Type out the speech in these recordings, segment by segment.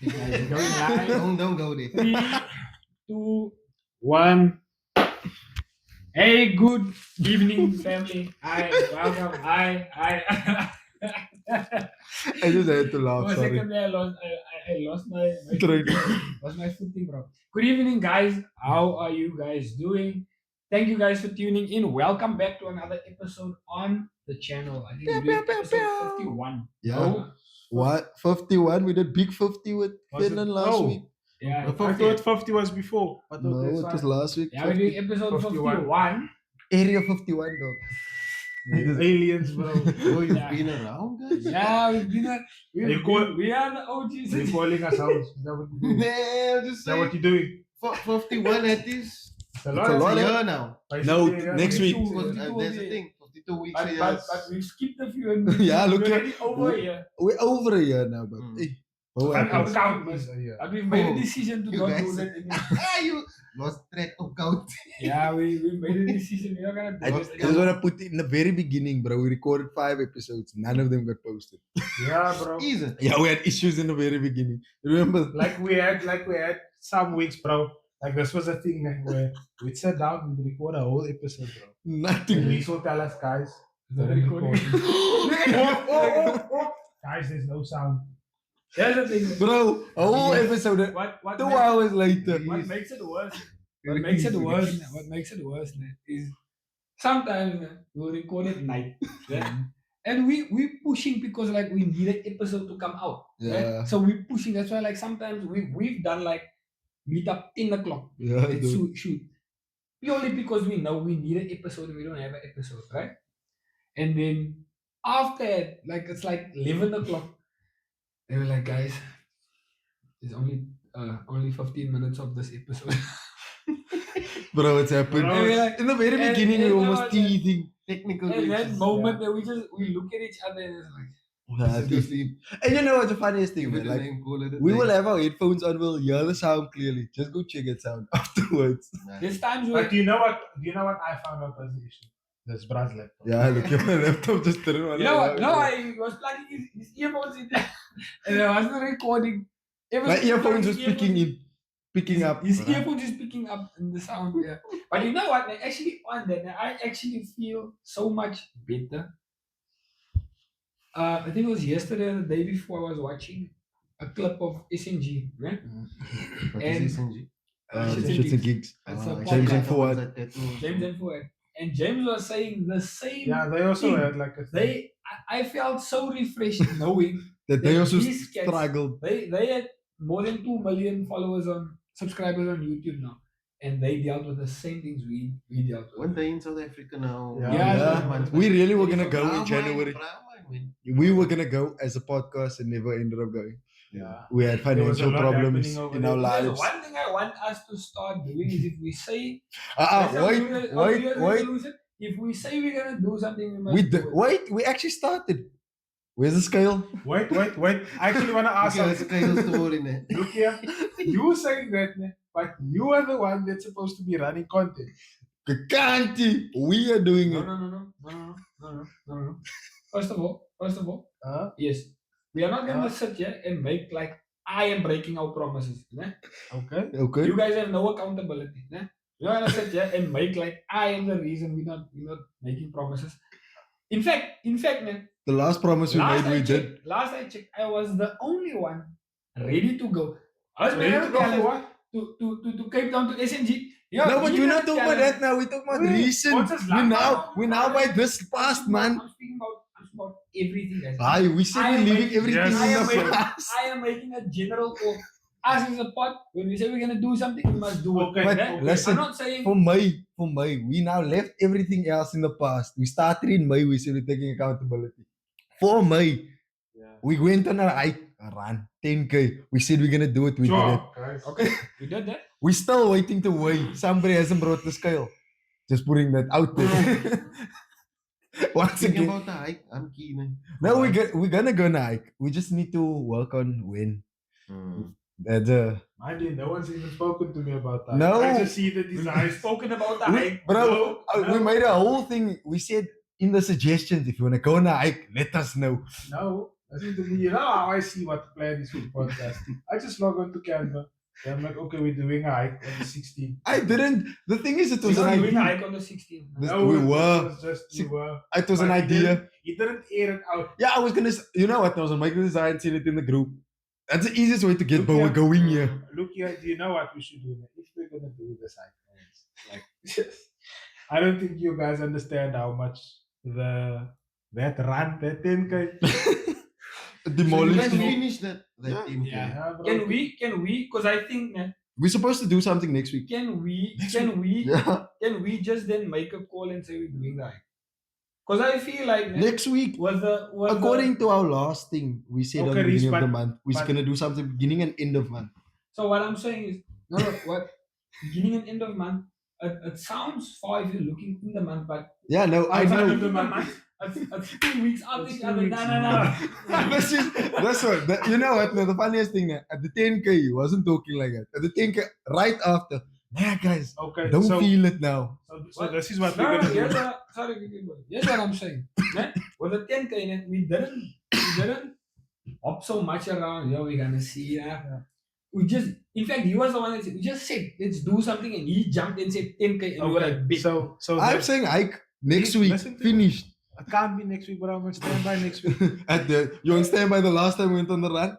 Guys, going live. Don't go there. 3, 2, 1. Hey, good evening, family. Hi, welcome. Hi. I just had to laugh. For a Sorry. second there, I lost my Train. lost my footing, bro. Good evening, guys. How are you guys doing? Thank you guys for tuning in. Welcome back to another episode on the channel. I think we're doing episode 51. Yeah. Oh, What? 51? We did big 50 with Was it? Finland last Oh. week. yeah. I thought 50 was before. I thought No, this it was one. last week. Yeah, we're doing episode 51. 51. Area 51, dog. Aliens, bro. Oh, you've Yeah. been around, guys? Yeah, we've been we are the OGs. They're calling us out. Is that what you're doing? Nah, I'm just Is that what saying. you're doing? 51 at this. It's a It's lot. a It's lot, a eh? year now. No, next week. 52 That's the thing. 52 weeks a year. But we skipped a few and Yeah, look we're at- already over here. We're over a year now, but Mm. hey, what Our happens? count is a year. But we've made a Oh, decision to you not guys- do that anymore. You lost track of count. Yeah, we made a decision. We're not gonna I do just, it I just anymore. want to put it in the very beginning, bro. We recorded 5 episodes. None of them got posted. Yeah, bro. Easy. Yeah, we had issues in the very beginning. Remember? Like we had some weeks, bro. Like this was a thing where we'd sit down and record a whole episode, bro. And Nothing. Reese will tell us, guys, Is that we're recording? guys, there's no sound. Here's the thing. Bro, a whole Yeah. episode. What 2 makes- hours later. What makes it worse? What makes it worse is sometimes we'll record at night. Yeah? And we pushing because like we need an episode to come out. Yeah. So we pushing. That's why like sometimes we've done like meet up 10 o'clock. Yeah, Let's dude. shoot. Purely because we know we need an episode and we don't have an episode, right? And then after it, like it's like 11 o'clock. They were like, guys, there's only 15 minutes of this episode. Bro, it's happened. Bro, And we're like, In the very and- beginning, we and almost now teething. Technical and that glitches. moment that we look at each other and it's like, Yeah, Sit to sleep. and you know what's the funniest thing, Give man? it a Like, name, call it a we day. will have our headphones on, we'll hear the sound clearly. Just go check it sound afterwards. Nah. there's times where But do you know what I found out was the issue? This brass laptop. Yeah, look at my laptop just turned on. you know what? No, I was plugging his earphones in there and I wasn't recording. My earphones was picking up. His Bruh. earphones is picking up in the sound. Yeah. But you know what? Like, actually, on that, I actually feel so much better. I think it was yesterday or the day before I was watching a clip of SNG, right? What And- is SNG? Shits and gigs. It's a James and podcast. Forward. James and Fuad. And James was saying the same. Yeah, they also thing. had like a thing. I felt so refreshed knowing That they also these cats- struggled. they had more than 2 million subscribers on YouTube now. And they dealt with the same things we dealt with. One day in South Africa now. Yeah. Yeah. We really were gonna go in Brahman, January. Brahman. We were gonna go as a podcast and never ended up going. Yeah. We had There was a financial lot problems happening over in there. our There's lives. one thing I want us to start doing is if we say Wait. if we say we're gonna do something, we must We do d- it. wait, we actually started. Where's the scale? Wait. I actually want to ask Okay, let's something. get story in it. Look here. You saying that, ne, but you are the one that's supposed to be running content. Kanti, we are doing No, it. no. First of all, Huh? yes, we are not gonna sit here and make like I am breaking our promises. Ne? Okay. Okay. You guys have no accountability. Ne? We're not gonna sit here and make like I am the reason we're not making promises. In fact, ne, The last promise we made, we did. Last I checked, I was the only one ready to go. I was Ready to go for what? to Cape Town to SNG. Yeah, No, but he we're got not talking about challenged. that now. We're talking about Wait, recent. what's this We're now by this past, man. I'm speaking about everything, guys. Aye, we said I we're am leaving making- everything Yes. I am in the making- past. I am making a general call. Us as a pot, when we say we're gonna do something, we must do it. Okay, But Ne? listen, I'm not saying For May, we now left everything else in the past. We started in May, we said we're taking accountability. For May, Yeah. we went on a hike, a run, 10K. We said we're gonna do it, we did it. Sure, guys. okay, we did that. We're still waiting to weigh. Somebody hasn't brought the scale. Just putting that out there. Once Thinking again, about the hike, I'm keen. eh. no, we're gonna go on a hike. We just need to work on when. Hmm. That's Mind you, no one's even spoken to me about that. No. I just see the We've design. spoken about the we, hike. bro. No, We no. made a whole thing. We said in the suggestions, if you wanna go on a hike, let us know. No. You know how I see what the plan is for the podcast. I just log on to Canva. And I'm like, okay, we're doing a hike on the 16th. I didn't. The thing is, it was We're an not doing a idea. hike on the 16th. This- No, we it were. was just you were. It was an But he idea. He didn't air it out. Yeah, I was gonna. You know what? I was making this design, seen it in the group. That's the easiest way to get Look Boa here. going here. Look here, do you know what we should do? If we're gonna do this hike, like I don't think you guys understand how much that run, that 10K. Demolished. Let's Can we- finish that Yeah. 10K. Yeah, bro. Can we, because I think, We're supposed to do something next week. can we Yeah. can we just then make a call and say we're doing that? Because I feel like Next week, was the according to our last thing, we said on Okay, the beginning of the but- month, we're but- gonna do something beginning and end of month. So what I'm saying is no what beginning and end of month. It sounds far if you're looking in the month, but Yeah, no, I outside know. of the month, it's 2 weeks out It's each 2 other. weeks, No. That's what. You know what? The funniest thing at the 10K, he wasn't talking like that. At the 10K, right after, nah, guys, Okay, don't so, feel it now. so this is what No, we're gonna here's do. here's what I'm saying. With the 10K, we didn't hop so much around. We're gonna see. We just, in fact, he was the one that said, we just said, let's do something, and he jumped and said 10K, and we were like, big. So I'm saying hike next week, Listen to me. finished. it can't be next week, but I'm gonna stand by next week. You understand by the last time we went on the run?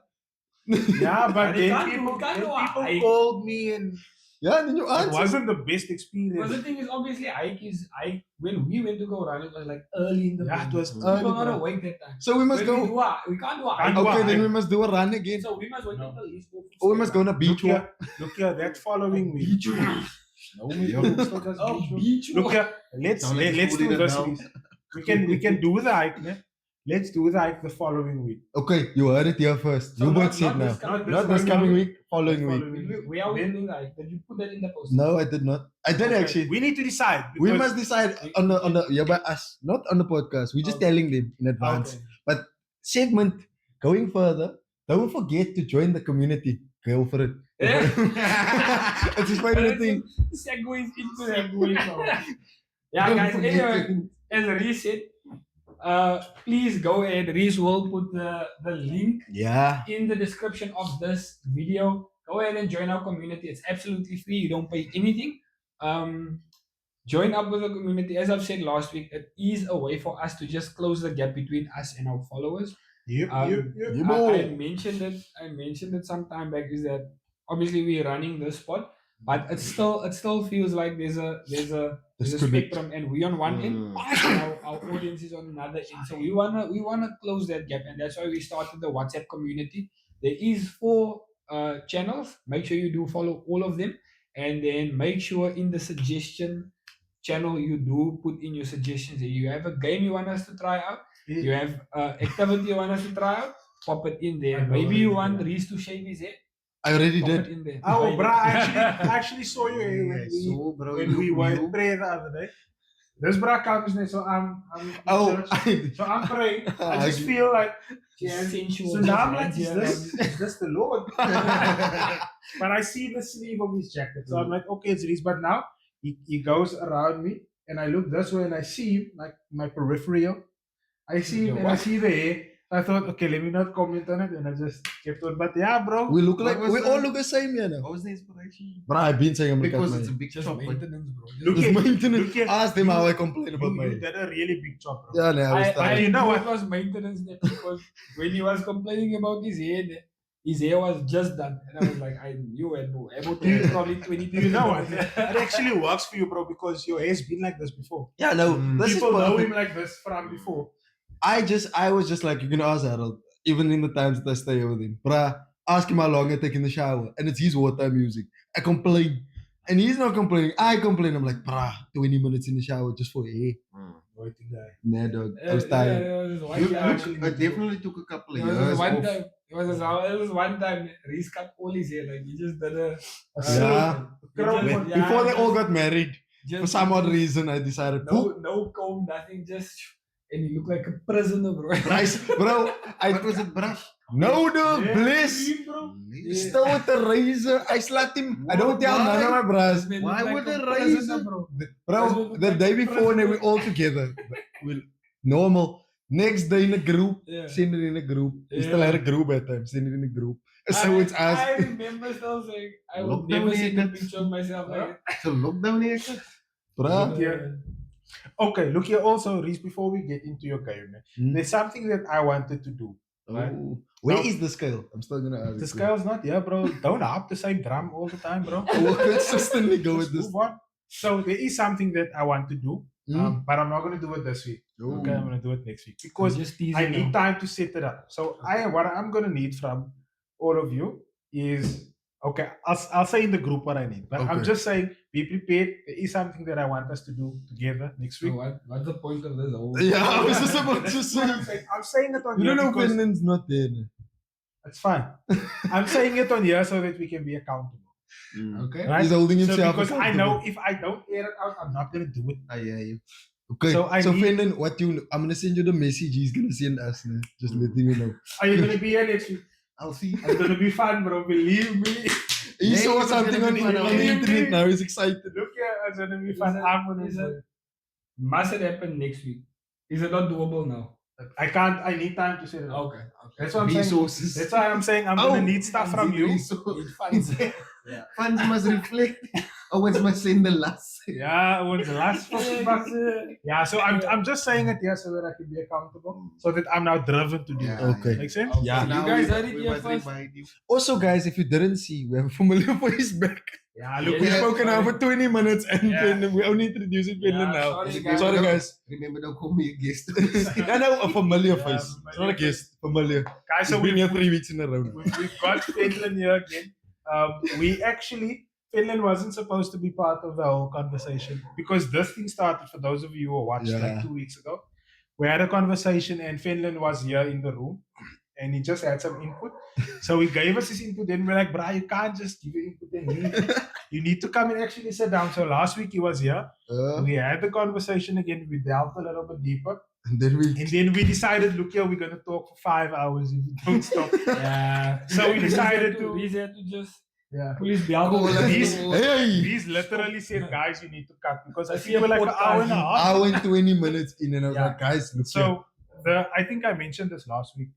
Yeah, but But then can't people, do- can't then do a people hike. called me and Yeah, then you it answered. wasn't the best But experience. the thing is, obviously, hike, when we went to go run, it was like early in the Yeah, it morning. was People early, not bro. awake that time. So we must When go. we can't do a hike. Can't do a Okay, then hike. we must do a run again. So we must wait No. until he's go. Or we must go on a beach Look walk. here, look here, that following week. Beach walk. No, we don't still does Oh, beach walk. beach Look walk. here, let's Sound like let's school do in a this. bell. Please. We can do the hike, man. Let's do the hike the following week. Okay, you heard it here first. So You not- both said not now. this coming- Not this coming week, following week. Where are we Then- doing that? Did you put that in the post? No, I did not. I did Okay, actually. We need to decide. We because- must decide on the yeah, by us, not on the podcast. We're just Okay. telling them in advance. Okay. Segment going further. Don't forget to join the community. Go for it. It's his favorite thing. Segues into that. Yeah, guys. Anyway, as Reese said, please go ahead. Reese will put the link Yeah. in the description of this video. Go ahead and join our community. It's absolutely free. You don't pay anything. Join up with the community. As I've said last week, it is a way for us to just close the gap between us and our followers. Yep, Um, yep, yep. You I know. mentioned it. I mentioned it some time back. Is that obviously we're running this spot, but it still feels like there's a Disconnect. spectrum, and we on one end, Mm. and our audience is on another end. So we wanna close that gap, and that's why we started the WhatsApp community. There is 4 channels. Make sure you do follow all of them, and then make sure in the suggestion channel you do put in your suggestions. If you have a game you want us to try out, you have activity you want us to try out, pop it in there. I know Maybe you already, want yeah. Reese to shave his head, I already pop it did. in there. Oh, bro, I actually saw you So, bro, when we you- were in you- prayer the other day. This bro comes in, so I'm in Oh, church. So I'm praying. I just feel like, yeah. Sensual. So now I'm like, Yeah. is this the Lord? But I see the sleeve of his jacket. So I'm like, okay, it's Reese. But now he goes around me and I look this way and I see him, like my peripheral. I see him and I see the hair. I thought, okay, let me not comment on it. And I just kept on. But yeah, bro. We look like What was we all that? look the same, yeah. Now. What was the inspiration? But I've been saying I'm Because because it's a big Just chop. but- maintenance, bro. Look It's at- maintenance. look at- Ask them how I complain about You my. did a really big job, bro. Yeah, no, I was I tired. you know knew what? it was maintenance net because when he was complaining about his hair was just done. And I was like, I knew it, bro. About probably 20 Do you know what? It actually works for you, bro, because your hair's been like this before. Yeah, no, Mm. this People is know perfect. him like this from before. I was just like, you can ask Harold, even in the times that I stay with him. Bruh, ask him how long I take in the shower. And it's his wartime music. I complain. And he's not complaining. I complain. I'm like, bruh, 20 minutes in the shower just for hair. Mm. What the guy? Nah, dog. I was tired. It definitely took a couple of It was years. this one of- time. It was one time. Reese cut all his hair. Like he just did a. Yeah. Crown. Before they all got married, just, for some odd reason, I decided, no comb, nothing. Just and he looked like a prisoner, bro. bro, What was it, brush? no, dog, Yeah, bliss. bro. Still with the razor. I slapped him. I don't tell Why? none of my bros. Man Why looked would like they a raise prisoner, it? bro? Bro, the day before, when we all together. We normal. Next day in a group, Yeah. send it in a group. We Yeah. still had a group at times, send it in a group. So it's I asked. remember still saying, I would Lockdown never send a haircuts. picture of myself like So lockdown haircut. Bruh. that. Okay, look here also, Reese, before we get into your game, Hmm? there's something that I wanted to do. Right? Oh. Where Now- is the scale? I'm still gonna ask. The it. scale's not here, bro. Don't harp the same drum all the time, bro. We'll consistently go with Just this. move on. So there is something that I want to do, but I'm not going to do it this week. Okay, I'm going to do it next week because just teasing I need now. time to set it up. So what I'm going to need from all of you is, okay, I'll say in the group what I need, but I'm Okay. just saying, be prepared. There is something that I want us to do together next So week. what's the point of this whole? Yeah, I was just about to That's what I'm say. saying. I'm saying it on You here don't know because Finland's not there. No? it's fine. I'm saying it on here so that we can be accountable. Okay. Right? He's holding So himself because I know accountable. if I don't air it out, I'm not gonna do it. I hear you. Okay, So I so need- Finland, I'm gonna send you the message he's gonna send us. No? Just letting you know. Are you gonna be here next week? I'll see. It's gonna be fun, bro. Believe me. He Yeah, saw it's something gonna on, be the- fun. on the Believe internet me. now. He's excited. Look here, it's gonna be fun. I'm gonna Is do it- it. Must it happen next week? Is it not doable now? I can't. I need time to set it up. Okay. That's what I'm saying. Resources. That's why I'm saying I'm gonna need stuff from you. Need funds. Funds must reflect. Owens must send the last. Yeah, when's the last fucking bucks? Yeah, so I'm just saying it here so that I can be accountable, so that I'm now driven to do it. Okay. Make sense? Okay, Yeah. You guys heard it we here must first. remind you. Also, guys, if you didn't see, we have a familiar voice back. Yeah, look. Yeah. We've spoken now for 20 minutes and Yeah. Finland, we only introducing Finland Yeah, now. sorry, guys. Sorry, guys. Remember, don't call me a guest. No, a familiar Yeah, face. It's not a familiar guest, familiar. Guys, So so been we've, here 3 weeks in a row. we've got Fenlin here again. We actually, Fenlin wasn't supposed to be part of the whole conversation because this thing started, for those of you who watched Yeah. like 2 weeks ago. We had a conversation and Fenlin was here in the room and he just had some input. So he gave us his input and we're like, bro, you can't just give your input and leave. You need to come and actually sit down. So last week he was here. We had the conversation again. We delved a little bit deeper. and then we And then we decided, look here, we're going to talk for 5 hours if we don't stop. Yeah. So we decided to- We had to just Yeah. police belt. Call us These- all. Hey! He's literally said, guys, you need to cut because I That's think your we're like an podcast. hour and a half. Hour and 20 minutes in and I was Yeah. like, guys, look here. So I think I mentioned this last week.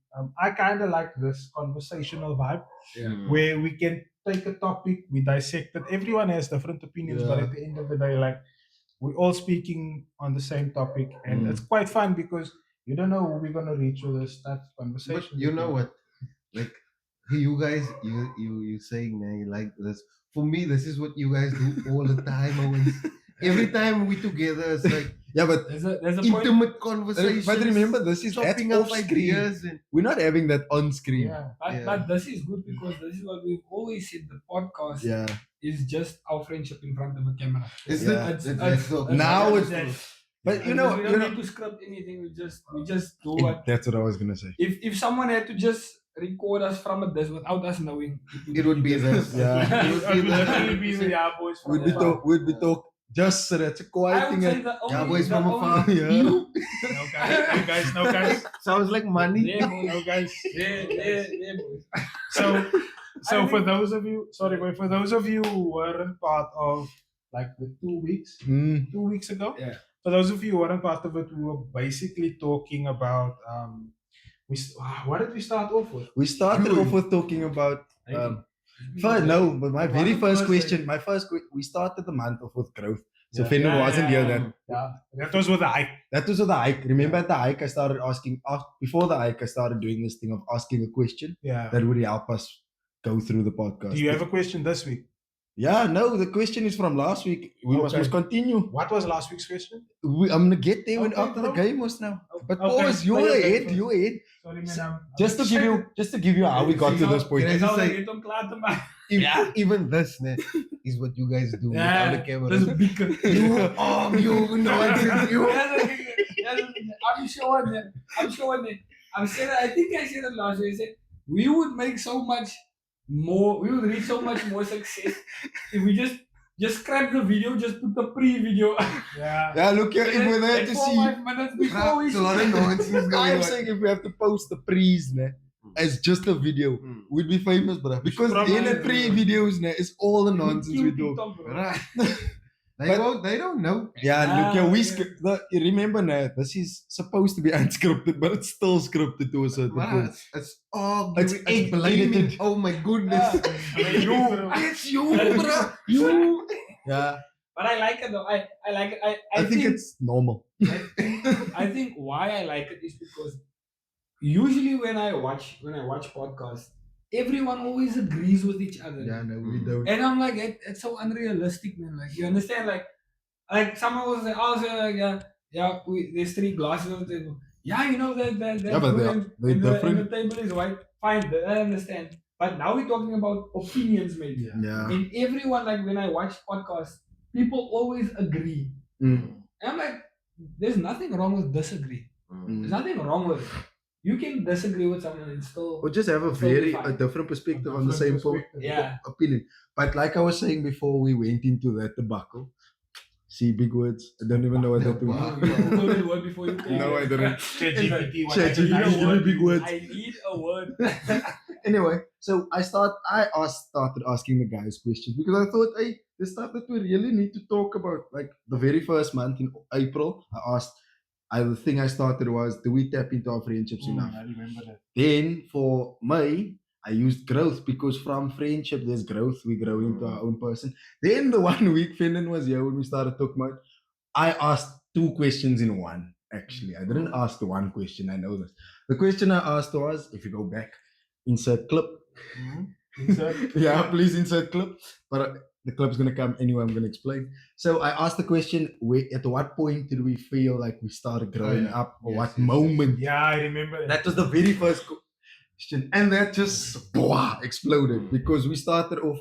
I kind of like this conversational vibe Yeah. where we can take a topic, we dissect it. Everyone has different opinions, but Yeah. at the end of the day, like we're all speaking on the same topic, and Mm. it's quite fun because you don't know who we're gonna reach with this type of But conversation. you know what? Like you guys, you saying man, you like this. For me, this is what you guys do all the time. Owens. Every time we together, it's like Yeah, but There's a point. intimate conversations. but remember, this is that's chopping up off screen. ideas and We're not having that on screen. Yeah. But this is good because this is what we've always said. The podcast Yeah. is just our friendship in front of a camera. is Yeah. that that's so- Now it's it's- But we you know, don't need to script anything. We just do what. that's what I was gonna say. If someone had to just record us from a this without us knowing, it would be this. Yeah. It would literally be the JaaBoyzz from We'd be afar. talk. We'd be talk. Just so that's a I quiet would thing. say the only, JaaBoyzz the from only- afar. Yeah. No guys. Sounds like money. Yeah, boys. No guys. Yeah, boys. So I for think- those of you, sorry, but for those of you who weren't part of like the 2 weeks, Mm. 2 weeks ago, Yeah. for those of you who weren't part of it, we were basically talking about what did we start off with? We started off with talking about. First, no, but my One very of the first first question. thing- My first. We started the month off with growth. So Yeah. Fenlin wasn't here then. Yeah, that was with the hype. That was with the hike. Remember at the hike, I started asking. Before the hike, I started doing this thing of asking a question Yeah. that would help us go through the podcast. Do you have a question this week? Yeah, no, the question is from last week. We Okay. must continue. What was last week's question? I'm gonna get there when Okay, after the bro. game was now. But Okay, pause, you're play your game ahead, first. you're ahead. Sorry, man. Just to give you how we got to this point. Can I just say- Get hom klaar te maak. Even this ne, is what you guys do without the camera. Dis beacon. You nonsense, you. I'm sure that. I'm saying that, I think I said it last week. I said we would make so much more. We would reach so much more success if we just scrap the video, just put the pre-video. Yeah. Yeah, look here, if we're there Like to 4 see. 5 minutes before we It's a lot of nonsense going I'm on. saying if we have to post the pre's ne, as just a video, Hmm. we'd be famous, bro. Because Probably then the pre-videos ne, is all the nonsense we do. Right. They don't know. Yeah, look, yeah, yeah. you remember now, this is supposed to be unscripted, but it's still scripted to a certain But point. it's arguing, It's it's blaming. edited. Oh my goodness. It's you, bro. You. Yeah, But I like it though. I like it. I think it's normal. I think why I like it is because usually when I watch podcasts, everyone always agrees with each other. Yeah, no, we don't. And I'm like, it's so unrealistic, man. Like, you understand? Like someone was like, oh, so, like, there's 3 glasses on the table. Yeah, you know that. Yeah, but they're and different. the table is white. Fine, I understand. But now we're talking about opinions, maybe. Yeah. And everyone, like when I watch podcasts, people always agree. Mm. And I'm like, there's nothing wrong with disagree. There's nothing wrong with it. You can disagree with someone and still. Or just have a Still very fine. different perspective on the same Yeah. opinion. But like I was saying before we went into that debacle, see, big words. I don't even know what that means. You told me the word before you came. No, I didn't. ChatGPT. ChatGPT, give me big words. I need a word. Anyway, so I started asking the guys questions because I thought, hey, there's stuff that we really need to talk about. Like the very first month in April, the thing I started was, do we tap into our friendships enough? I remember that. Then for May, I used growth because from friendship, there's growth. We grow into our own person. Then the 1 week Fenlin was here when we started talking about, I asked 2 questions in one, actually. I didn't ask the 1 question, I know this. The question I asked was, if you go back, insert clip. Yeah, please insert clip. But the clip's going to come anyway, I'm going to explain. So I asked the question, at what point did we feel like we started growing up? Or what moment? Yeah, I remember that. That was the very first question. And that just exploded because we started off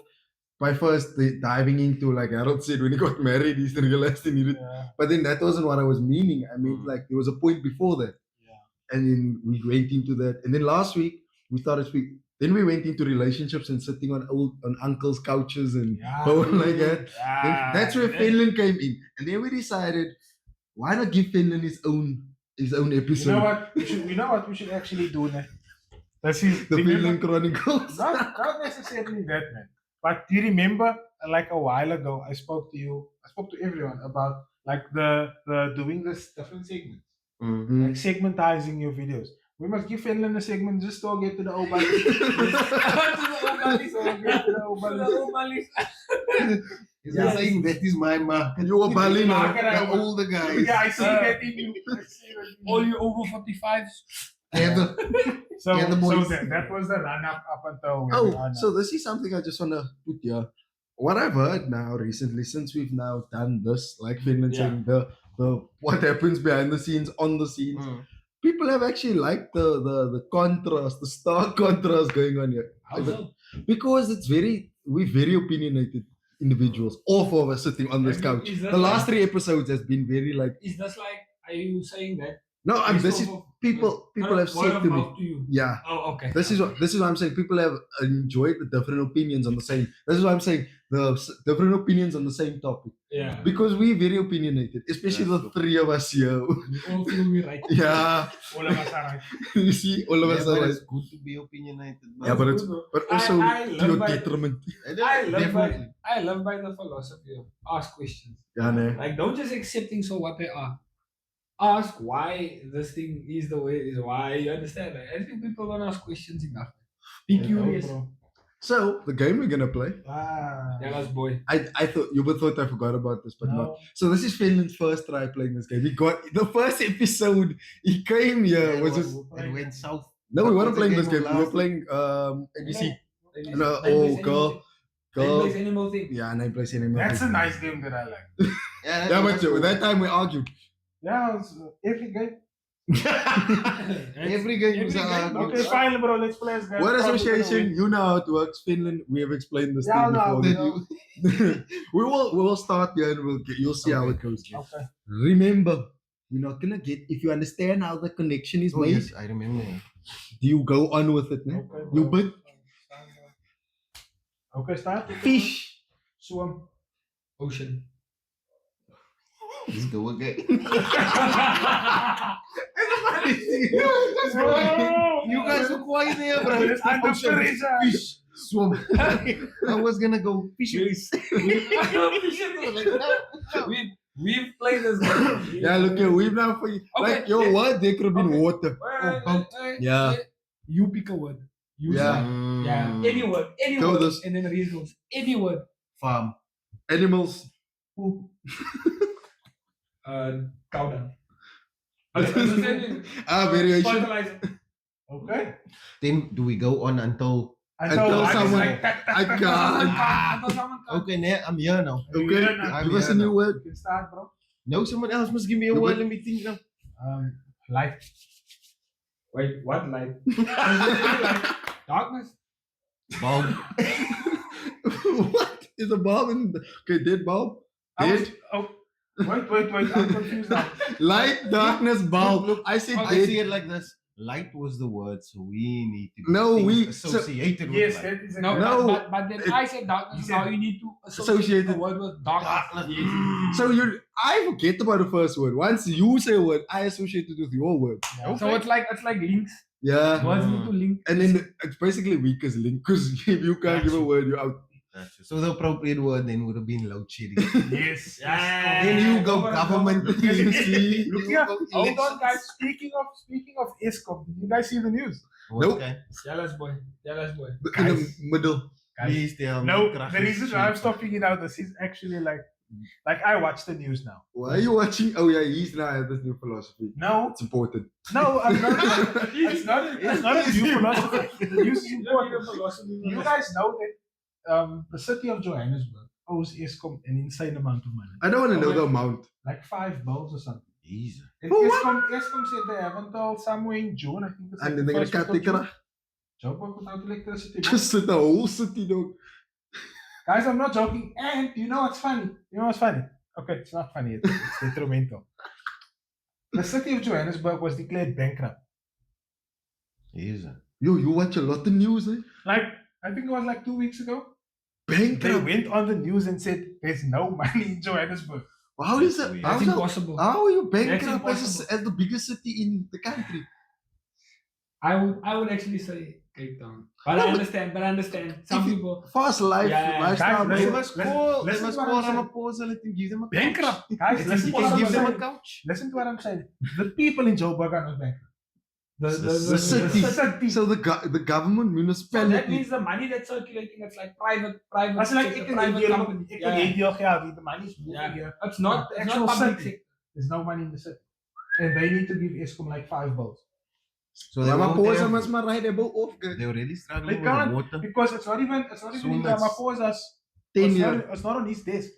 by first diving into, like Harold said, when he got married, he realized he needed. Yeah. But then that wasn't what I was meaning. I mean, like, there was a point before that. Yeah. And then we went into that. And then last week, we started speaking. Then we went into relationships and sitting on uncles' couches and going like that. Then that's where Fenlin came in. And then we decided, why not give Fenlin his own episode? You know what we should actually do now? That's his, The remember- Fenlin Chronicles. not necessarily that, man. But do you remember, like a while ago, I spoke to everyone about like the doing this different segments, like segmentizing your videos. We must give Fenlin a segment just to get to the old buddies. He's saying that is my mark. You are Bali now. The older guys. Yeah, I see that in you. All you over 45s. So, Yeah, the boys. that was the run up until where we are Oh, now. so this is something I just want to put here. What I've heard now recently, since we've now done this, like Fenlin saying, the what happens behind the scenes, on the scenes, people have actually liked the contrast, the stark contrast going on here. Because we're very opinionated individuals. All 4 of us sitting on this couch. Is that The last 3 episodes has been very like. Is this like, are you saying that? No, people have said to me. To you. Yeah. Oh, okay. This is what I'm saying. People have enjoyed the different opinions on the same. This is what I'm saying. The different opinions on the same topic. Yeah. Because we're very opinionated, especially the 3 of us here. We all feel we right. Yeah. All of us are right. You see, all of us are like. It's good to be opinionated. Yeah, but also I to love your my- detriment. I love by the philosophy of ask questions. Yeah, no. Like, don't just accept things for what they are. Ask why this thing is the way it is. Why, you understand? Like, I think people don't ask questions enough. Be curious. So the game we're gonna play. Jealous boy. I thought you would thought I forgot about this, but No. not. So this is Fenlin's first try playing this game. He got the first episode. He came here. It went south. No, we What weren't was the playing this game game. of We were last playing ABC. No, Name girl. plays animal thing. Yeah, name place animal. That's a nice game that I like. Yeah, but that time we argued. Yeah, it's, every game. Every game was Okay, fine, bro. Let's play as guys. What Probably association? gonna You know how it works, Finland. We have explained this Yeah, thing no, before. we we will start here and you'll see how it goes. win. Okay. Remember, you're not gonna get if you understand how the connection is Oh made. yes, I remember. Do you go on with it? No? Okay, You bro. bid Okay, start. fish. Swim. Ocean. Let's go again. You guys were quiet there, bro. It's under Ocean, pressure. fish, swim. I was gonna go fishing. We've played this game. Yeah, look here, we've now for you. Okay, Like, your yeah. word, there could have been Okay. water. Boat. Yeah. You pick a word. You Yeah. start. Yeah. Any word. Any Go word. this. And then Reese goes. Any word. Farm. Animals. Cow dung. Variation. Fertilizer. Okay. Then do we go on until? Until someone- I can't. Until someone comes. Okay, now I'm here now. Okay, Yeah, no. give us a new word. You can start, bro. No, someone else must give me a Look word. at- Let me think now. Light. Wait, what light? Darkness. Bulb. What is a bulb in okay, dead bulb? Dead? Wait. I'm confused now. Light, darkness, bulb. I said I dead. see it like this. Light was the word, so we need to. No, things we- associated with Yes, light. that is a No, No. but then I said darkness. Now you need to associate Associate the it. word with darkness. Yes. So I forget about the first word. Once you say a word, I associate it with your word. So it's like links. Yeah. Words need to link. And then it's basically weakest link because if you can't give a word, you're out. That's true. So the appropriate word then would have been load shedding. Yes. Yeah. Then you go government. Look here. Look here. Hold on, guys. Speaking of ESCOM, did you guys see the news? Nope. Okay. Jealous boy. In the middle. Please tell me. No, Crash the is reason why I'm cheap. stopping it out is he's actually like I watch the news now. Why are you watching? Oh yeah, he's now have this new philosophy. No, It's important. no, I'm not. It's not a new philosophy. The news is important. You guys know that the city of Johannesburg owes ESCOM an insane amount of money, I don't want to know the amount. like 5 bills or something. Jesus. And For what? ESCOM said they have until somewhere in June. I think it's And like then they're the gonna first cut week of it. June. JaaBoyzz without electricity. bro. Just the whole city, dog. Guys, I'm not joking. And you know what's funny? Okay, it's not funny. It's detrimental. The city of Johannesburg was declared bankrupt. Jesus. Yo, you watch a lot of news, eh? Like, I think it was like 2 weeks ago. They Bankrupt. went on the news and said there's no money in Johannesburg. How is it? That's How, That's is it- impossible. how are you That's bankrupt impossible. as the biggest city in the country? I would actually say Cape Town. But I understand. Some If you- people Fast life, Yeah, lifestyle. guys, They bro. must listen- call. They listen must to what call I'm saying. Ramaphosa. Let him give them a couch. Bankrupt. Guys, Let listen him to what I'm give them a saying. couch. Listen to what I'm saying. The people in Joburg are not bankrupt. The city. So the government, So that municipality. means the money that's circulating, it's like private That's like sector, ik private kan company. ik Yeah. kan heel geld, the money is moving Yeah. here. It's not The it's actual not public city. sector. There's no money in the city. And they need to give ESCOM like 5 bills. So they won't Ramaphosa have- must maar ride a boat off. They're really struggling They with can't the water. because it's not even So in much. Ramaphosa's 10 it's years. not on his desk.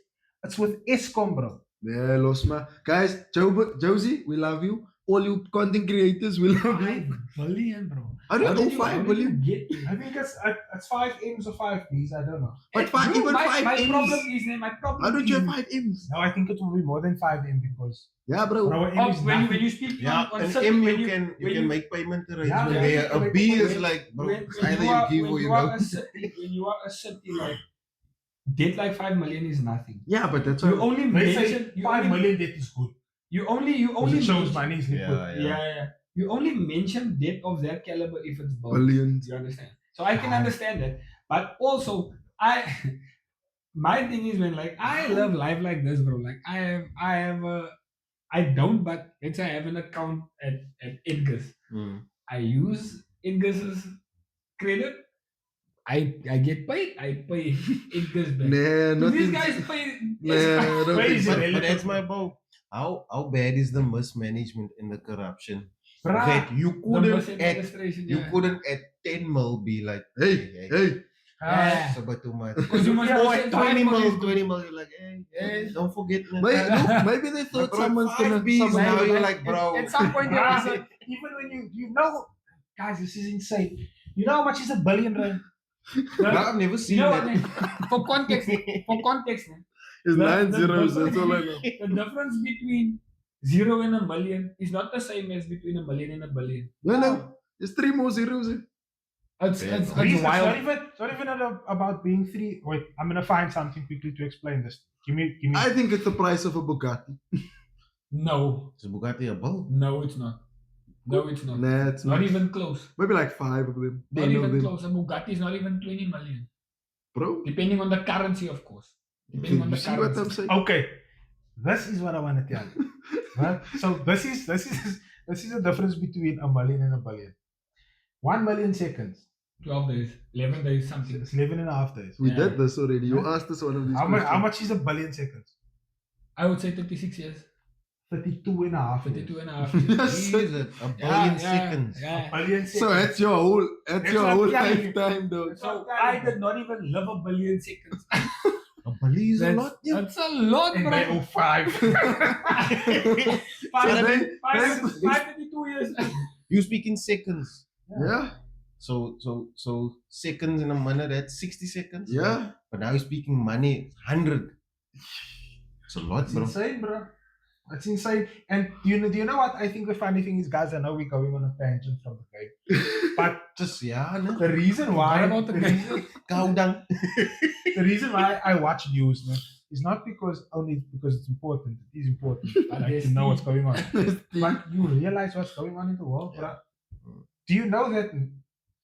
It's with ESCOM, bro. Yeah, los maar. Guys, Josie, we love you. All you content creators, we love you. 5 billion, bro. How do you How go did you- 5 how did billion? you get I think it's 5 M's or 5 B's, I don't know. But five, Bro, even my 5 my M's. problem is my problem How don't you have is 5 M's? No, I think it will be more than 5 M because Yeah, bro. bro, M Oh, is when nothing. you speak Yeah, on an certain- M when you can when make payment Yeah, arrangement yeah, there. you can A make B payment. is like, bro, when either you give or you are don't. a city, when you are a city like debt like 5 million is nothing. Yeah, but that's You why. only They say mention 5 million debt is good. you only Because it shows mention- money is liquid. yeah. You only mention debt of that caliber if it's bulk. Billions. You understand? So I can understand that. But also my thing is when like I love life like this, bro. Like I don't, but let's say I have an account at Edgar's. I use Edgar's credit. I get paid. I pay Edgar's back. Nah, not These in- guys pay. Nah, I don't Where think is so. it? But that's my bro. How bad is the mismanagement and the corruption Bruh, that you The couldn't bus at administration, you yeah. couldn't at 10 mil be like, Hey, hey. Yeah. so but too much. Because you must Yeah, also like have 20 5 mil, million. 20 mil, you're like, hey, don't forget. man. Maybe they My thought bro, someone's 5 gonna. B's someone- now, Maybe, you're like, like, bro. At some point, there was a, even when you know, guys, this is insane. You know how much is a billion rand? No, I've never you seen know that. what, man? For context, man, It's The- 9 the zeros. That's difference- all I know. the difference between 0 and a million is not the same as between a million and a billion. No. It's 3 more zeros. Eh? It's Yeah. it's, Reese, it's wild. it's not even about being 3. Wait, I'm gonna find something quickly to explain this. Give me. I think it's the price of a Bugatti. No, Is Bugatti a bull? no, it's not. No, it's not. Nah, it's Not not. even close. Maybe like 5 of them. Not 10 of even them. close. A Bugatti is not even 20 million. Bro, Depending on the currency, of course. Depending on you the see what I'm currency. saying? Okay, this is what I want to tell you. Right? So this is the difference between a million and a billion. 1 million seconds. 12 days. 11 days, something. It's 11.5 days. We Yeah. did this already. You Yeah. asked us one of these How questions. much is a billion seconds? I would say 36 years. 32.5 years. 32 and a half Yes. years. Jesus, a billion seconds. Yeah. Billion seconds. So that's your whole That's what I'm telling you. lifetime, though. So I did not even live a billion seconds. A billion is a That's, lot, yeah. that's a lot, And by bro. 05. then- 532 years. You speak in seconds. Yeah, So seconds in a minute, that's 60 seconds. yeah. But now you're speaking money, 100. It's a lot, It's bro. insane, bro. It's insane. And do you know what I think the funny thing is, guys? I know we're going on a tangent from the game, but Just, yeah, no. the reason why What about the game? the reason why I watch news, man, is not only because it's important. It is important. I like to know what's going on. But you realize what's going on in the world, bro. Do you know that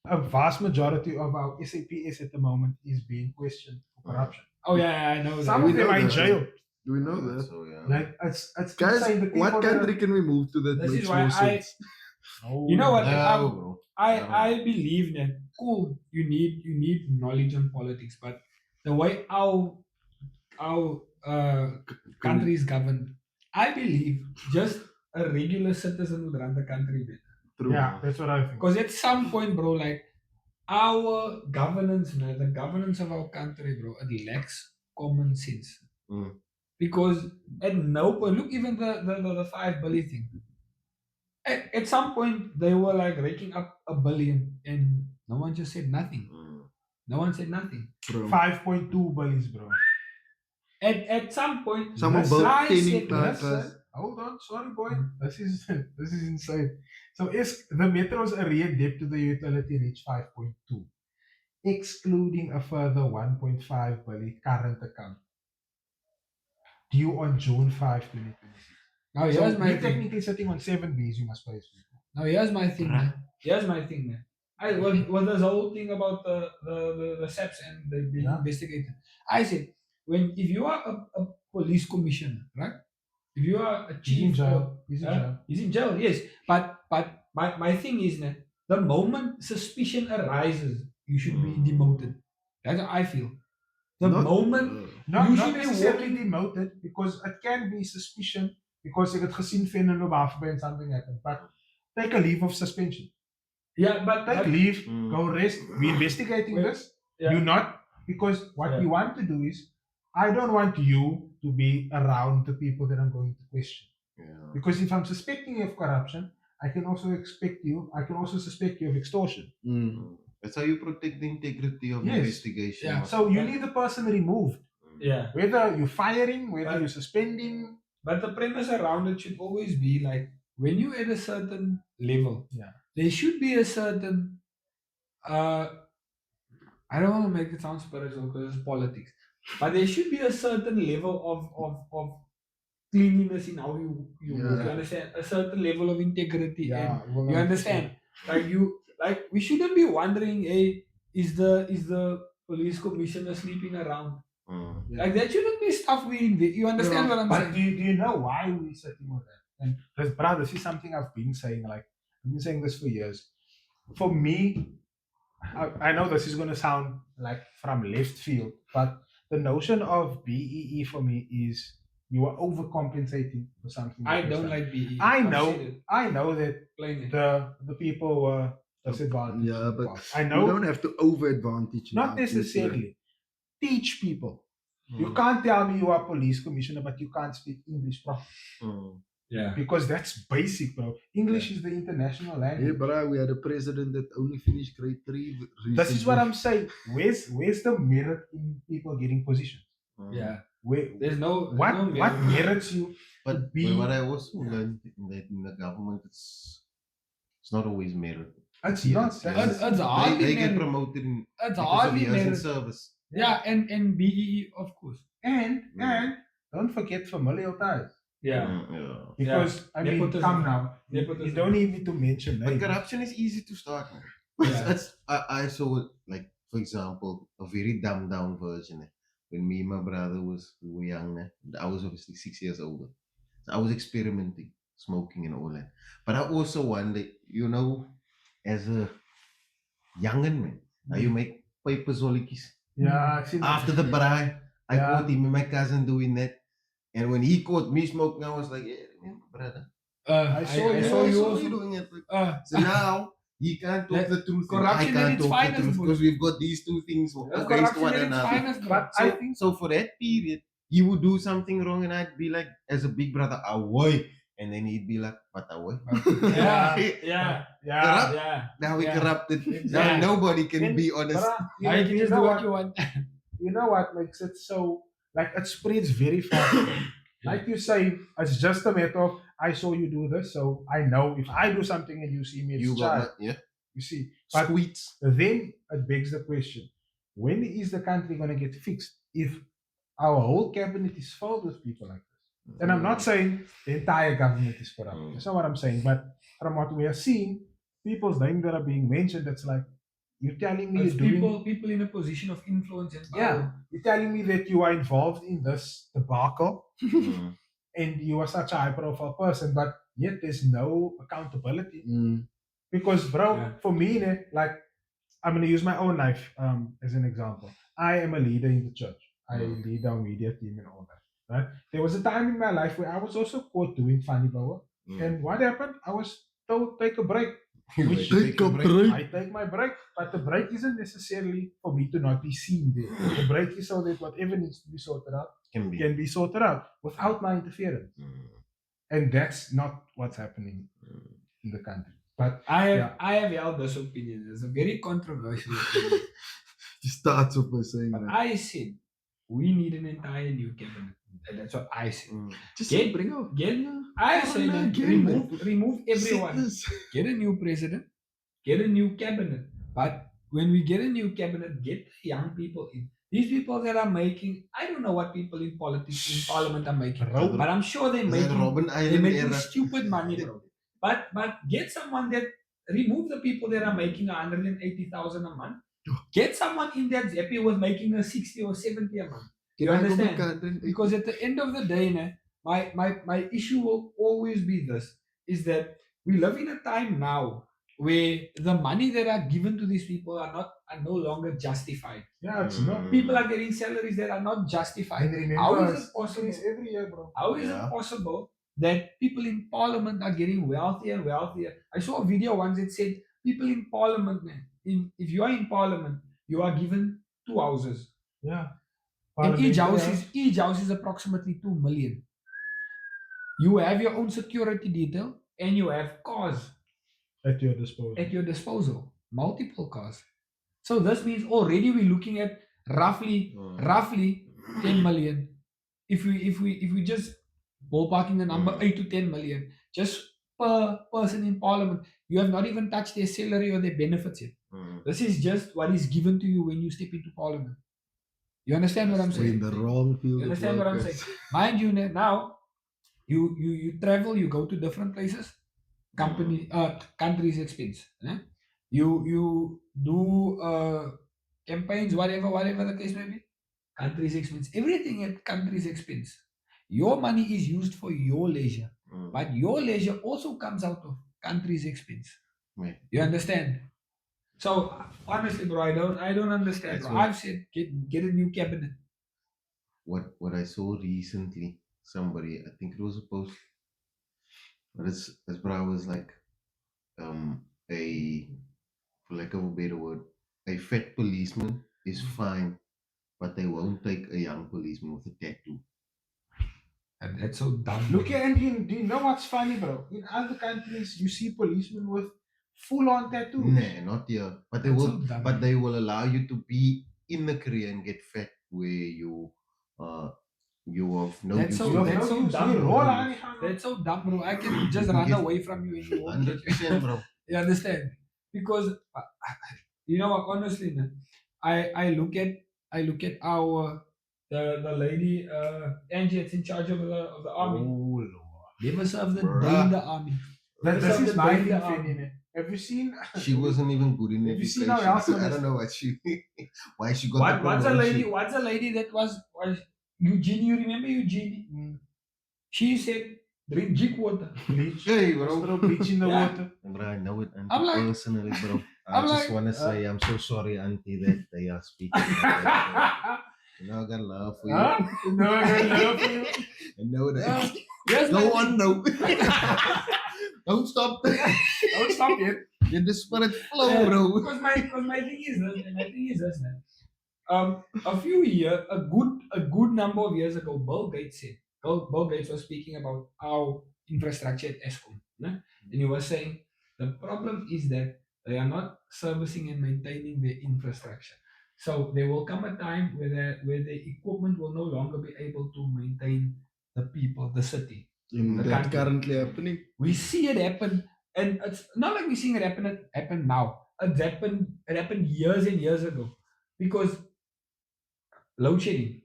a vast majority of our SAPs at the moment is being questioned for corruption? Oh, yeah, I know that. Some we of them know are in that. jail. Do we know that? So, yeah. Like it's Guys, insane. The people what that are- country can we move to that This makes is why more sense? You know what? No, bro. I believe that cool. You need knowledge on politics, but the way our country is governed, I believe just a regular citizen would run the country better. True. Yeah, that's what I think. Because at some point, bro, like our governance, man, the governance of our country, bro, it lacks common sense. Mm. Because at no point, look, even the 5 billion thing. At some point, they were like raking up a billion, and no one just said nothing. Mm. No one said nothing. Bro. 5.2 billions, bro. At some point, Someone Listen, built I 10 said, plants. Listen, hold on, sorry, boy. This is insane. So is the Metro's arrear debt to the utility reached 5.2, excluding a further 1.5 billion current account due on June 5, 2026. now So here's my you're thing. technically sitting on 7 Bs you must pay. Now here's my thing, man. Here's my thing, man. With this whole thing about the SEPs and they being Yeah. investigated, I said, if you are a police commissioner, right? If you are a He's in chief, jail. He's in jail. he's in jail, yes. But my thing is that the moment suspicion arises, you should be demoted. That's how I feel. The Not- moment Not you should be necessarily walking. demoted, because it can be suspicion because you get gesien Fenlin Lottering and something happened. But take a leave of suspension. Yeah, but Take leave, Mm. go rest. We're investigating Wait, this. yeah. You not, because what Yeah. we want to do is, I don't want you to be around the people that I'm going to question. Yeah. Because if I'm suspecting you of corruption, I can also suspect you of extortion. Mm. That's how you protect the integrity of Yes. investigation. Yeah. So you need the person removed. Yeah. Whether you're firing, whether But- you're suspending. But the premise around it should always be like when you're at a certain level, Yeah. there should be a certain I don't want to make it sound spiritual because it's politics, but there should be a certain level of cleanliness in how you Yeah. work. You understand? A certain level of integrity. And well, you understand? Like we shouldn't be wondering, hey, is the police commissioner sleeping around? Mm. Yeah. Like that shouldn't be stuff we invent. You understand what I'm But saying? do you know why we're sitting with that? And this is something I've been saying. Like I've been saying this for years. For me, I know this is going to sound like from left field, but the notion of BEE for me is you are overcompensating for something. I that was don't done. like BE. I I've know. said it I know that plainly. the people were disadvantaged. Yeah, but I You know. don't have to over advantage. Not necessarily. Teach people. You Mm. can't tell me you are police commissioner, but you can't speak English properly. Mm. Yeah. Because that's basic, bro. English is the international Yeah, language. but we had a president that only finished grade 3. This is what I'm saying. Where's the merit in people getting positions? Mm. Yeah. Where There's no what no what merit. merits you? But be- what I also learned in the government, it's not always merit. It's Yeah, not. it's- That's- It's hardly They get merit. promoted It's because of hardly years in merit. service. Yeah, and BEE of course. and Mm. don't forget familial ties. Yeah. Yeah. Because I mean, Nepotism. come now, you Nepotism. don't need me to mention But names. corruption is easy to start, man. Yeah. I saw, like, for example, a very dumbed down version. When me and my brother we were young, I was obviously 6 years older. So I was experimenting, smoking and all that. But I also wonder, as a youngin' man, how you make paper zollikies. Yeah, I've seen that. After the braai, I Yeah. caught him and my cousin doing that. And when he caught me smoking, I was like, yeah, brother. I saw I you. saw I you saw also. you doing it. Uh, So now he can't talk That the truth. And I corruption at can't its talk the finest, truth bro. because we've got these two things That's against corruption one at its another. finest, bro. But I think So for that period, he would do something wrong, and I'd be like, as a big brother, away, and then he'd be like, "But away." Yeah, Corrupt. yeah, yeah. yeah. Now we Yeah. corrupted. Exactly. Now nobody can And- be honest. Bruh, Now you can just do what you want. You know what makes it so, like, it spreads very fast. Like you say, it's just a matter of I saw you do this, so I know if I do something and you see me, it's You child. got yeah. You see, but Sweets. then it begs the question: when is the country going to get fixed? If our whole cabinet is filled with people like this, and I'm not saying the entire government is corrupt. Mm. That's not what I'm saying. But from what we are seeing, people's names that are being mentioned, it's like you're telling me It's you're doing. people in a position of influence and power. Yeah, you're telling me that you are involved in this debacle Mm. and you are such a high profile person, but yet there's no accountability. Mm. Because, bro, Yeah. for me, like, I'm going to use my own life as an example. I am a leader in the church. I lead our media team and all that. Right? There was a time in my life where I was also caught doing funny power. Mm. And what happened? I was told take a break. Which- Take a break. I take my break, but the break isn't necessarily for me to not be seen there. The break is so that whatever needs to be sorted out Can be. can be sorted out without my interference. Mm. And that's not what's happening in the country. But I have held this opinion. It's a very controversial opinion. He starts off by saying But that. I said we need an entire new cabinet. And that's what I said. Mm. Just Get- bring out. I Oh, said no, that get remove everyone. Sickness. Get a new president, get a new cabinet. But when we get a new cabinet, get the young people in. These people that are making, I don't know what people in politics, in parliament are making, Robin- but I'm sure they're Is that making, Robin they're Island making era? stupid money, bro. But get someone that, remove the people that are making 180,000 a month. Get someone in that's happy with making a 60 or 70 a month. You understand? Because at the end of the day, my issue will always be this, is that we live in a time now where the money that are given to these people are no longer justified. yeah, it's not. People are getting salaries that are not And justified. remember, How is it it's possible? increased every year, bro. How is Yeah. it possible that people in parliament are getting wealthier and wealthier? I saw a video once that said people in parliament, man, if you are in parliament, you are given 2 houses. Yeah. And each Parliamentary, house is approximately 2 million. You have your own security detail and you have cars at your disposal. at your disposal, multiple cars. So this means already we're looking at roughly 10 million. If we just ballparking the number 8 to 10 million just per person in parliament, you have not even touched their salary or their benefits yet. Mm. This is just what is given to you when you step into parliament. You understand what I'm We're in saying? the wrong field. You of understand what I'm work, saying? guys. Mind you, now you travel, you go to different places, countries expense. You do campaigns, whatever the case may be, countries expense. Everything at countries expense. Your money is used for your leisure, Mm. but your leisure also comes out of countries expense. Right. You understand? So honestly, bro, I don't understand. That's Bro. what- I've said get a new cabinet. What I saw recently, somebody, I think it was a post, but it's bro was like a, for lack of a better word, a fat policeman is fine, but they won't take a young policeman with a tattoo. And that's so dumb. Look at, and do you know what's funny, bro? In other countries, you see policemen with full-on tattoos. Nah, not here. But they That's will so dumb. but they will allow you to be in the career and get fat where you have no That's use so- to that's that. so use. dumb, You bro. roll on it, That's so dumb, bro. I can just You run get- away from you and you won't get 100%, bro. You understand? Because you know what? Honestly, man, I look at our the lady Angie that's in charge of the army. Oh Lord. Never served a day Bruh. in the army. Never This served is a my day in thing, the army. Fenlin. Have you seen? She wasn't even good in Have you education. seen our house So I minister? don't know what she, why she got the Once a lady, promotion. once a lady that was Eugenie. You remember Eugenie? Mm, She said, drink jig water. bleach. Hey, Just bro. throw bleach in the Yeah. water. Bro, I know it, auntie, I'm like- personally, bro. I I'm just like, want to say I'm so sorry, auntie, that they are speaking. like that. You know, I got love for you. Huh? No, I got love for you. I know that. Yes, Go on, though. Don't stop. Don't stop yet. Let the spirit flow, bro. Because my thing is this, man. A good number of years ago, Bill Gates said, Bill Gates was speaking about our infrastructure at ESCOM, né? And he was saying the problem is that they are not servicing and maintaining their infrastructure. So there will come a time where the equipment will no longer be able to maintain the people, the city. The That's country. currently happening. We see it happen, and it's not like we're seeing it happen now. It happened years and years ago, because load shedding,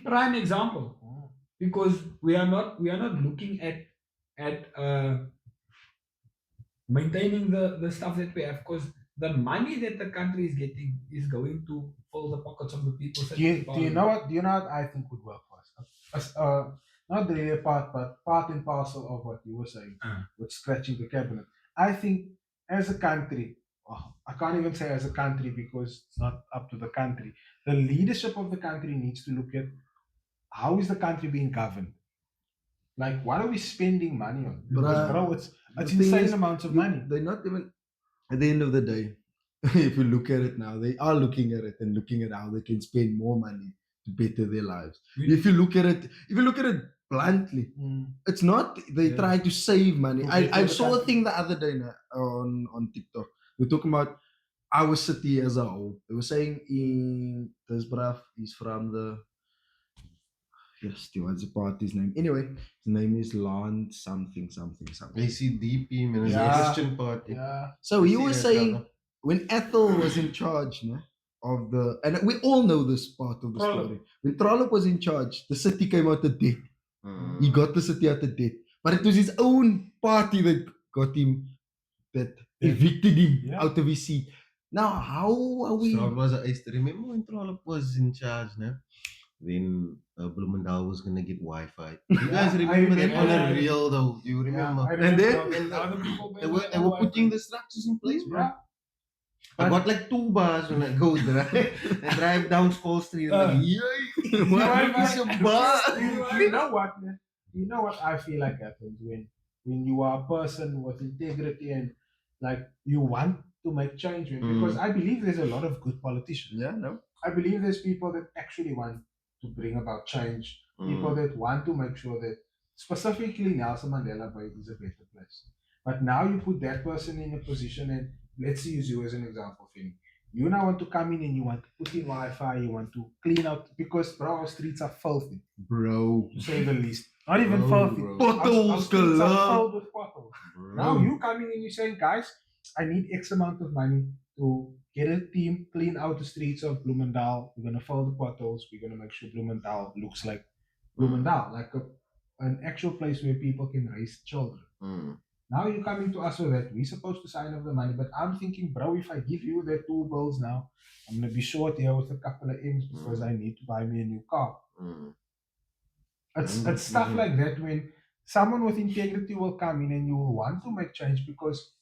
prime example. Because we are not looking at maintaining the stuff that we have, because the money that the country is getting is going to fill the pockets of the people. Do you know what? Do you know what I think would work for us? Not really a part, but part and parcel of what you were saying with scratching the cabinet. I think as a country, I can't even say as a country because it's not up to the country. The leadership of the country needs to look at how is the country being governed. Like, what are we spending money on? Because, bro, it's the thing insane is, amounts of money. They're not even, at the end of the day, if you look at it now, they are looking at it and looking at how they can spend more money to better their lives. If you look at it bluntly, it's not they Yeah. try to save money. To I better the saw a country. thing the other day on TikTok. We're talking about our city as a whole. They were saying in this bruv is from the what's the party's name? Anyway, his name is Lon something. ACDP, man, it's a Yeah. Christian party. Yeah. So he See was that, saying brother? when Ethel was in charge, no, of the, and we all know this part of the Trollop. story. When Trollop was in charge, the city came out of debt. Mm. He got the city out of debt, but it was his own party that got him, that evicted him Yeah. out of his seat. Now, how are we? So I used to remember when Trollop was in charge, no? Then Bloemendal was gonna get Wi-Fi. You guys I remember that remember on that. the real though? Do you remember? I And then- remember. And Other people they were putting the structures in place, bro. Yeah. I got like 2 bars when I go drive down Skull Street. And like, yay! What is a bar? You know what, man? You know what I feel like happens when you are a person with integrity and like you want to make change, man. Because I believe there's a lot of good politicians. Yeah, no. I believe there's people that actually want to bring about change. People that want to make sure that specifically Nelson Mandela Bay is a better place. But now you put that person in a position, and let's use you as an example, Finn. You now want to come in and you want to put in Wi-Fi, you want to clean out, because bro, our streets are filthy, Bro. to say the least. Not even Bro, filthy. bro. Potholes Our streets are galore. filled with potholes. Now you coming and you saying, guys, I need X amount of money to get a team, clean out the streets of Bloemendal. We're gonna fill the potholes. We're gonna make sure Bloemendal looks like Bloemendal, like an actual place where people can raise children. Now you're coming to us with that. We're supposed to sign off the money, but I'm thinking, bro, if I give you the 2 bills now, I'm gonna be short here with a couple of M's because I need to buy me a new car. It's stuff like that when someone with integrity will come in and you will want to make change, because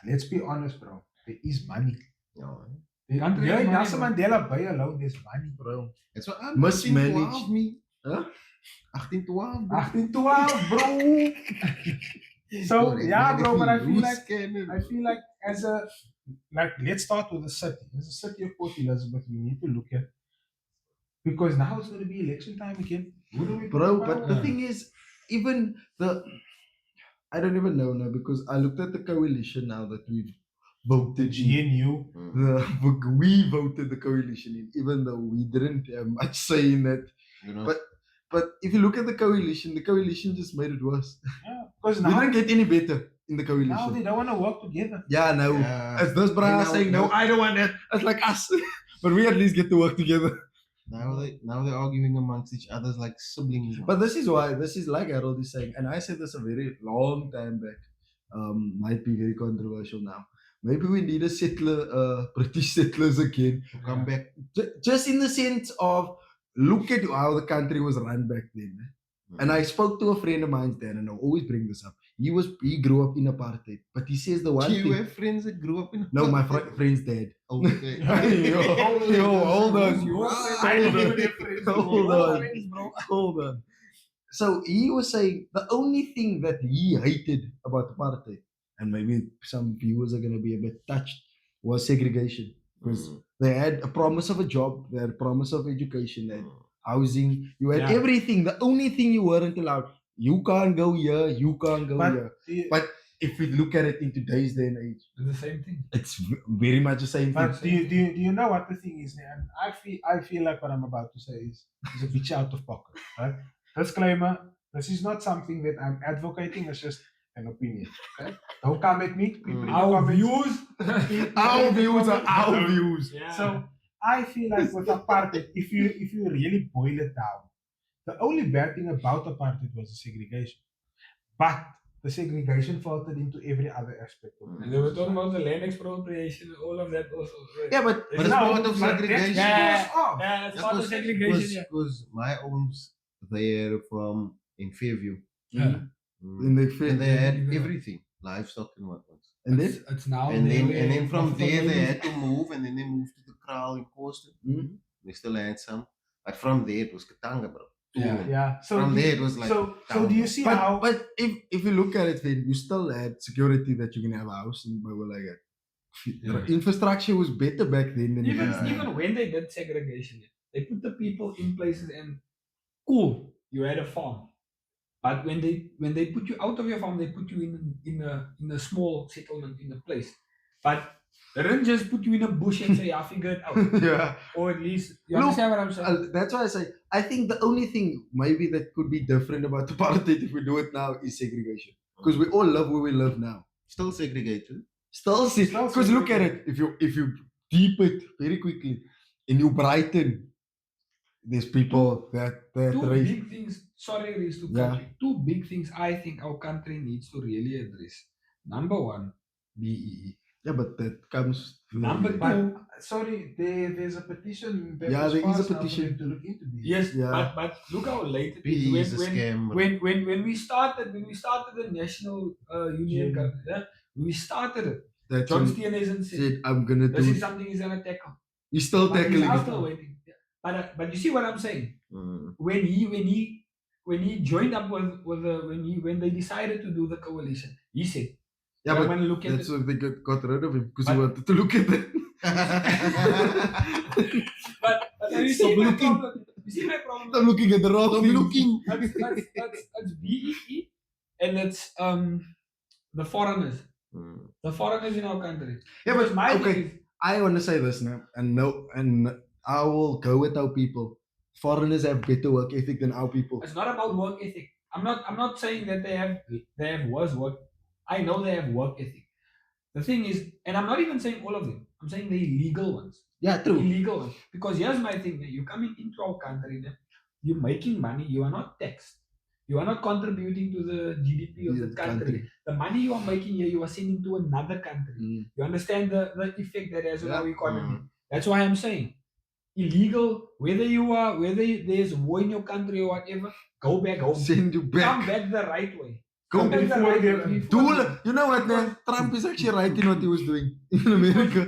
let's be honest, bro, there is money. Country has money, Nelson bro. Mandela Bay alone, there's money, bro. That's what I'm Mismanaged. 1812 me. Huh? 1812, bro. 1812, bro. So yeah, bro, but I feel like as a, like, let's start with the city. As a city of Port Elizabeth, we need to look at, because now it's going to be election time again. Who do we put Bro, in but power? the thing is, even I don't even know now, because I looked at the coalition now that we've voted in. GNU. We voted the coalition in, even though we didn't have much say in it. You know? But if you look at the coalition just made it worse. Yeah, because We now, didn't get any better in the now coalition. they don't want to work together. Yeah, no. Yeah. As this brother And now- saying, no, now- I don't want that. It's like us. But we at least get to work together. Now they're arguing amongst each other like siblings. But this is why, this is like Harold is saying, and I said this a very long time back, might be very controversial now. Maybe we need a settler, British settlers again. to come back. Just in the sense of, look at how the country was run back then. And I spoke to a friend of mine then, and I always bring this up. He grew up in apartheid, but he says the one Do you thing. have friends that grew up in? No, my friend's dad. Okay. Yo, hold on. Your I friends, didn't even have friends. Hold your on. friends, bro. Hold on. So he was saying the only thing that he hated about apartheid, and maybe some viewers are going to be a bit touched, was segregation. Because they had a promise of a job, they had a promise of education, they had housing, you had Yeah. everything. The only thing you weren't allowed, you can't go here, you can't go But here. the- But if we look at it in today's day and age, It's the same thing. it's very much the same thing. But do you know what the thing is? And I feel like what I'm about to say is a bit out of pocket. Right? Disclaimer: this is not something that I'm advocating. It's just an opinion. Okay? Don't come at me. People in the Our comments- views. Our views are our views. Yeah. So I feel like with apartheid, if you really boil it down, the only bad thing about apartheid was the segregation. But the segregation filtered into every other aspect of it. And they were talking about the land expropriation and all of that also. Yeah, but But it's part of segregation. Yeah. Oh, Yeah, it's part of segregation. Yeah. Because my owns there from in Fairview. Yeah. in the And they had Yeah. everything, livestock and whatnot. and then It's now. And then from Buffalo there they Ladies- had to move, and then they moved to the Kraal in Coastal. Mhm. They still had some, but from there it was Katanga, bro. Yeah. yeah. So From do- there it was like so do you see how? But if you look at it, then you still had security that you can have a house and blah, blah, blah, like Yeah. infrastructure was better back then than it Even is now. even when they did segregation, they put the people in places and cool, you had a farm. But when they put you out of your farm, they put you in a small settlement in a place. But they didn't just put you in a bush and say, "I figure it out," yeah. or at least you Look, understand what I'm saying. That's why I say I think the only thing maybe that could be different about apartheid if we do it now is segregation. Because we all love where we live now. still segregated. Still see, Still because look at it. If you deep it very quickly in New Brighton, there's people that Two raise. big things. Sorry, Reese, to Yeah. cut you. Two big things I think our country needs to really address. Number one, BEE. Yeah, but that comes. Number But two, sorry, there's a petition. That Yeah, was there is a passed now for petition. them to look into this. yes, Yeah. but look how late it PE is. is a scam. bro. When we started the national union, Yeah. government, yeah, we started it. That's John when Steenhuisen said, said, I'm gonna "This do is it. something he's gonna tackle." He's still But he's tackling now it. still waiting. Yeah. But you see what I'm saying? Mm. When he joined up with the when they decided to do the coalition, he said, Yeah, "I'm but gonna look at that's it." why they got rid of him because he But- wanted to look at it. But you Stop see my looking. problem. You see my problem. I'm looking at the wrong I'm thing. looking. That's BEE and it's the foreigners. Mm. The foreigners in our country. Yeah, but Because my okay. thing is, I want to say this now, and no, and I will go with our people. Foreigners have better work ethic than our people. it's not about work ethic. I'm not saying that they have worse work. I know they have work ethic. The thing is, and I'm not even saying all of them. I'm saying the illegal ones. Yeah, true. Illegal ones. Because here's my thing. You're coming into our country, you're making money. You are not taxed. You are not contributing to the GDP of Yeah, the country. The money you are making here, you are sending to another country. Mm. You understand the effect that has on Yeah. our economy. That's why I'm saying illegal, whether there's war in your country or whatever, go back home. Send you Come back. back the right way. Go Come back the before right they- way. Do you know what, man? Trump is actually right in what he was doing in America,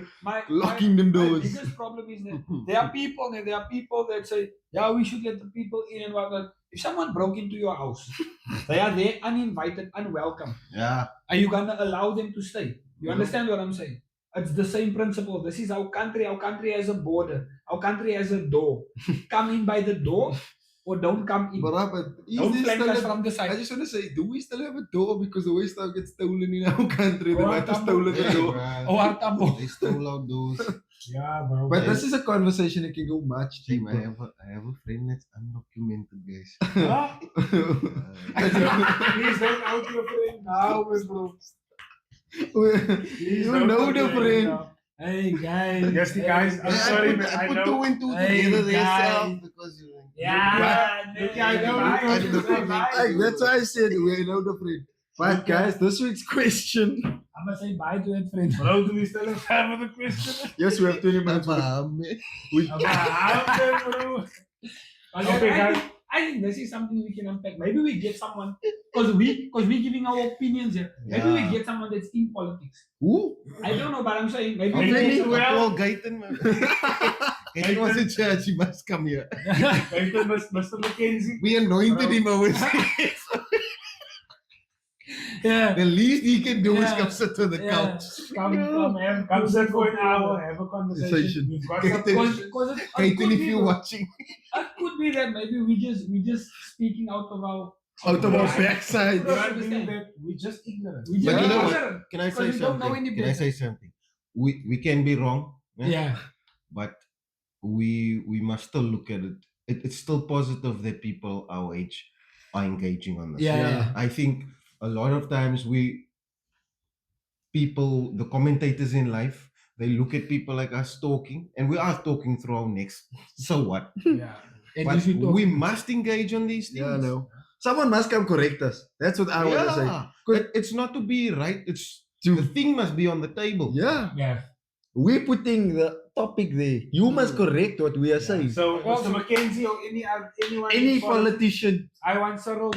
locking them My doors. biggest problem is that there are people that say, yeah, we should let the people in and whatnot. If someone broke into your house, they are there uninvited, unwelcome. Yeah. Are you gonna allow them to stay? You No. understand what I'm saying? It's the same principle. This is our country. Our country has a border. Our country has a door. Come in by the door or don't come in. But is Don't there flank still us a- from the I side. just want to say, do we still have a door because the way stuff gets stolen in our country? They Oh, might have Tambo. stolen the Yeah, door. bruh. Oh, Artamo. They stole out those. Yeah, bro. But this is a conversation that can go much Team, deeper. I have a friend that's undocumented, guys. Huh? Please don't out your friend now, bro. Please You don't know out the your friend. now. Hey guys. Yes, the guys. I'm sorry, man. I I put know. two and two Hey, together guys. themselves because you. Yeah. Look, I know. I don't know. Like, that's why I said we're not afraid. But guys, this week's question. I'm gonna say bye to it, friend. Bro, do we still have time for the question? Yes, we have 20 minutes. Paham, eh? Bro. Okay, guys. I think this is something we can unpack. Maybe we get someone because we're giving our opinions here. Maybe we Yeah. get someone that's in politics. Who? I don't know, but I'm saying maybe Okay. we Fenlin, get well- Paul Guyton, man. Guyton was in church. He must come here. Mr. Mackenzie. We anointed him overseas. yeah. The least he can do is Yeah. come sit on the Yeah. couch. Come sit for an hour, have a conversation. We've got some questions. Because it Guyton, could if be, you're watching, it could be that maybe we just speaking out of our Out of our Yeah. backside. You understand that we're just ignorant. We But just you know what? ignorant. can I Because say we don't know something? any Can I better. say something? We can be wrong, Yeah. but we must still look at it. It's still positive that people our age are engaging on this. Yeah. I think a lot of times the commentators in life, they look at people like us talking, and we are talking through our necks. So what? Yeah. And But you should talk. we must engage on these things. Yeah, no. Someone must come correct us. That's what I want to say. Yeah. It's not to be right. It's To- the thing must be on the table. Yeah. Yeah. We're putting the topic there. You must correct what we are saying. So, Mr. Mackenzie or anyone, Any in politics, politician. I want Sorrel.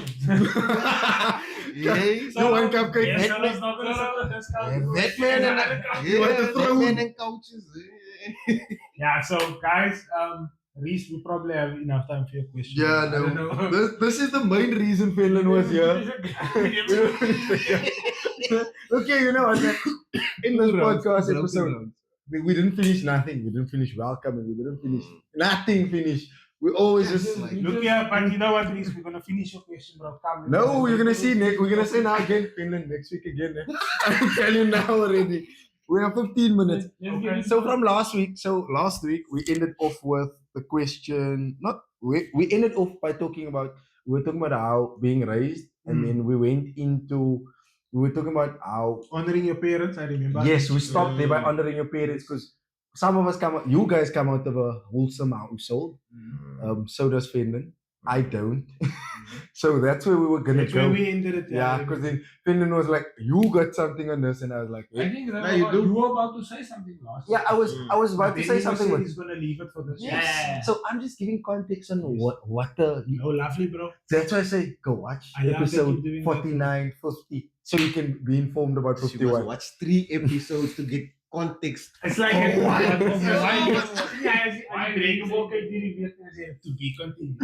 Yes. No one cupcake. Yes, That Sorrel's not gonna support this country. That man and You want to that throw man him. and couches. Yeah, so guys, Reese, we probably have enough time for your question. Yeah, I don't no. know. This is the main reason Fenlin was here. Okay, you know what? In this podcast episode, we didn't finish nothing. We didn't finish welcoming. We didn't finish nothing. Finish. We always just Like- Look here, but you know what, Reese, we're gonna finish your question, bro. Come. no. You're gonna see next. We're gonna say now again, Finland next week again. Eh? I tell you now already. We have 15 minutes. Okay. So from last week, we ended off with the question. Not we ended off by talking about we were talking about how being raised, and then we went into we were talking about how Honoring your parents, I remember. yes, we stopped there by honoring your parents because some of us you guys come out of a wholesome household. So does Finland. I don't. So that's where we were gonna That's go. where we ended it. Yeah, because then Finland was like, "You got something on this," and I was like, I think that No, you do. you were about to say something last. "Yeah, I was about to say something." He's gonna leave it for this. Yeah. Yes. So I'm just giving context on what the. Oh, lovely, bro. That's why I say go watch I love that episode you're doing 49, 50, so you can be informed about You must 51. watch 3 episodes to get context. It's like Oh, why? to be continued.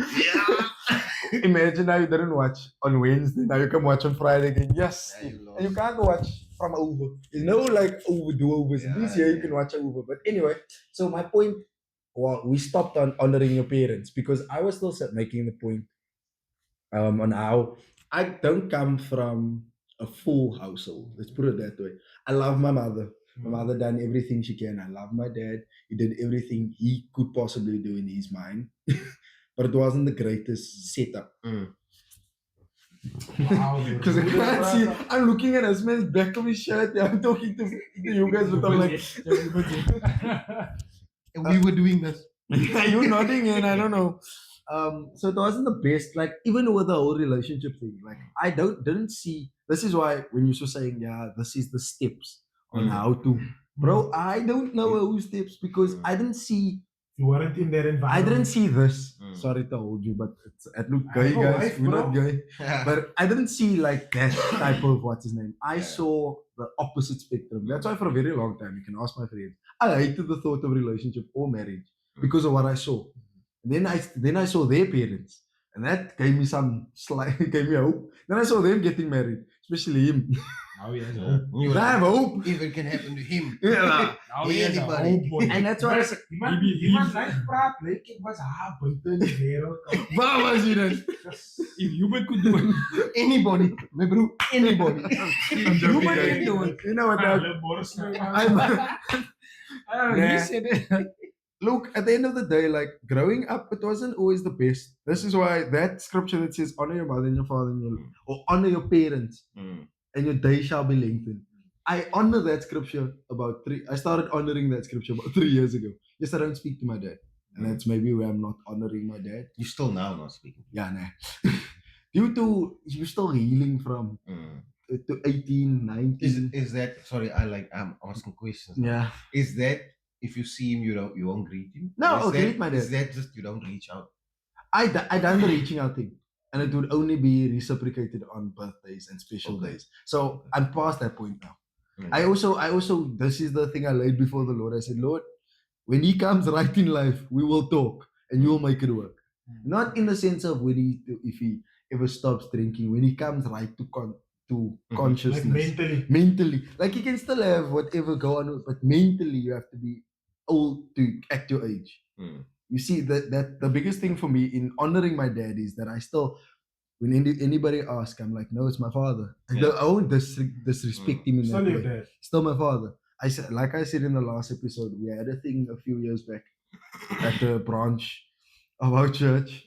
Imagine now you didn't watch on Wednesday, now you can watch on Friday again. Yes, Yeah, you lost. and you can't watch from over. There's no like overdo overs. Yeah, This year you yeah. can watch over. But anyway, so my point, well, we stopped on honoring your parents because I was still making the point on how I don't come from a full household. Let's put it that way. I love my mother. My mother done everything she can. I love my dad. He did everything he could possibly do in his mind. But it wasn't the greatest setup. Wow, Because I can't see. I'm looking at this man's back of his shirt. I'm talking to you guys, but I'm like, And we were doing this. you nodding and I don't know. So it wasn't the best. Like even with the whole relationship thing, like I didn't see. This is why when you were saying, yeah, this is the steps on how to, bro. I don't know those steps because I didn't see. You weren't in that environment. I didn't see this. Sorry to hold you, but it looked gay, I have a guys. wife, We're bro. not gay. But I didn't see like that type of what's his name. I saw the opposite spectrum. That's why for a very long time, you can ask my friends, I hated the thought of relationship or marriage because of what I saw. And then I saw their parents, and that gave me some gave me hope. Then I saw them getting married, especially him. Now he has You I have hope. If it can happen to him. Yeah. Now he has Anybody. hope, boy. And that's why I said, Iemand like praat, like ik was buiten in die wereld. waar was je dan? If Hubert could do it, Anybody. My bro, anybody. You can do it. You know what? he said it. Look, at the end of the day, like growing up, it wasn't always the best. This is why that scripture that says, honor your mother and your father and your, or honor your parents, and your day shall be lengthened. I honor that scripture I started honoring that scripture about 3 years ago. Yes, I don't speak to my dad. And that's maybe where I'm not honoring my dad. You still now not speaking. Yeah, nah. Due to you still healing from to 18, 19. Is that sorry? I'm asking questions. Now. Yeah. Is that if you see him, you won't greet him? No, Is I'll that, greet my dad. Is that just you don't reach out? I done the reaching out thing. And it would only be reciprocated on birthdays and special days. So I'm past that point now. I also this is the thing I laid before the Lord. I said, Lord, when he comes right in life, we will talk and you will make it work. Not in the sense of if he ever stops drinking, when he comes right to consciousness. Like mentally. Like he can still have whatever go on, but mentally you have to be old to at your age. You see that the biggest thing for me in honoring my dad is that I still, when anybody asks, I'm like, no, it's my father. I won't disrespect him in that way. Still my father. I said, like I said in the last episode, we had a thing a few years back at the branch of our church.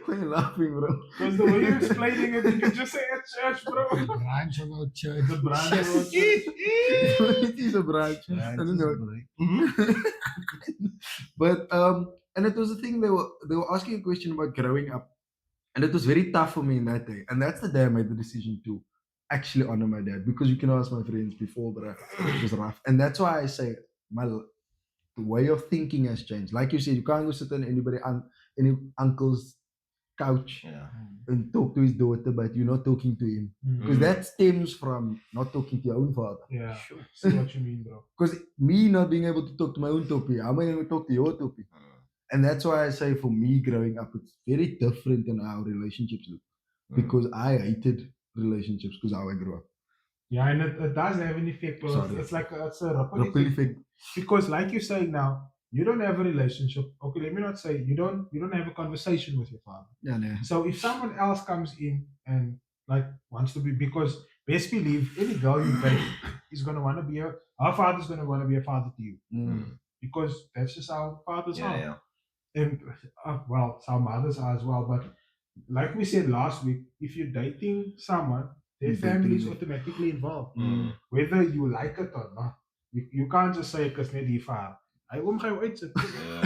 We're laughing, bro. Because the way you're explaining it, you can just say at church, bro. Branch of our church. The branch of our church. It is a branch. I don't know. But and it was a thing they were asking a question about growing up. And it was very tough for me in that day. And that's the day I made the decision to actually honor my dad. Because you can ask my friends before, but it was rough. And that's why I say the way of thinking has changed. Like you said, you can't go sit on any uncle's couch and talk to his daughter, but you're not talking to him. Because that stems from not talking to your own father. Yeah, sure. See what you mean, bro. Because me not being able to talk to my own topi, how am I going to talk to your topi? And that's why I say for me growing up, it's very different in how relationships look. Because I hated relationships because how I grew up. Yeah, and it does have an effect. It's like it's a ripple effect. Because like you're saying now, you don't have a relationship. Okay, let me not say you don't have a conversation with your father. Yeah, no. So if someone else comes in and like wants to be, because best believe any girl you date is gonna want to be her father's gonna want to be a father to you. Because that's just how fathers are. Yeah. And well, some mothers are as well. But like we said last week, if you're dating someone, their family is automatically involved, whether you like it or not. You can't just say because net die vader. I won't go uitsit.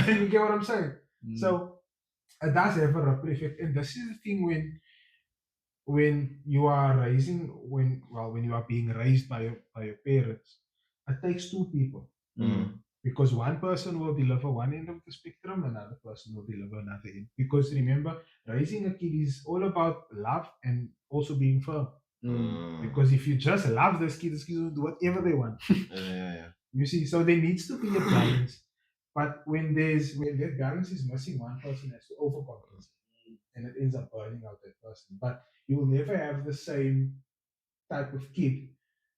You get what I'm saying? So it does have a ripple effect, and this is the thing when you are when you are being raised by your parents, it takes two people. Because one person will deliver one end of the spectrum, another person will deliver another end. Because remember, raising a kid is all about love and also being firm. Because if you just love this kid will do whatever they want. You see, so there needs to be a balance. But when that balance is missing, one person has to overcompensate, and it ends up burning out that person. But you will never have the same type of kid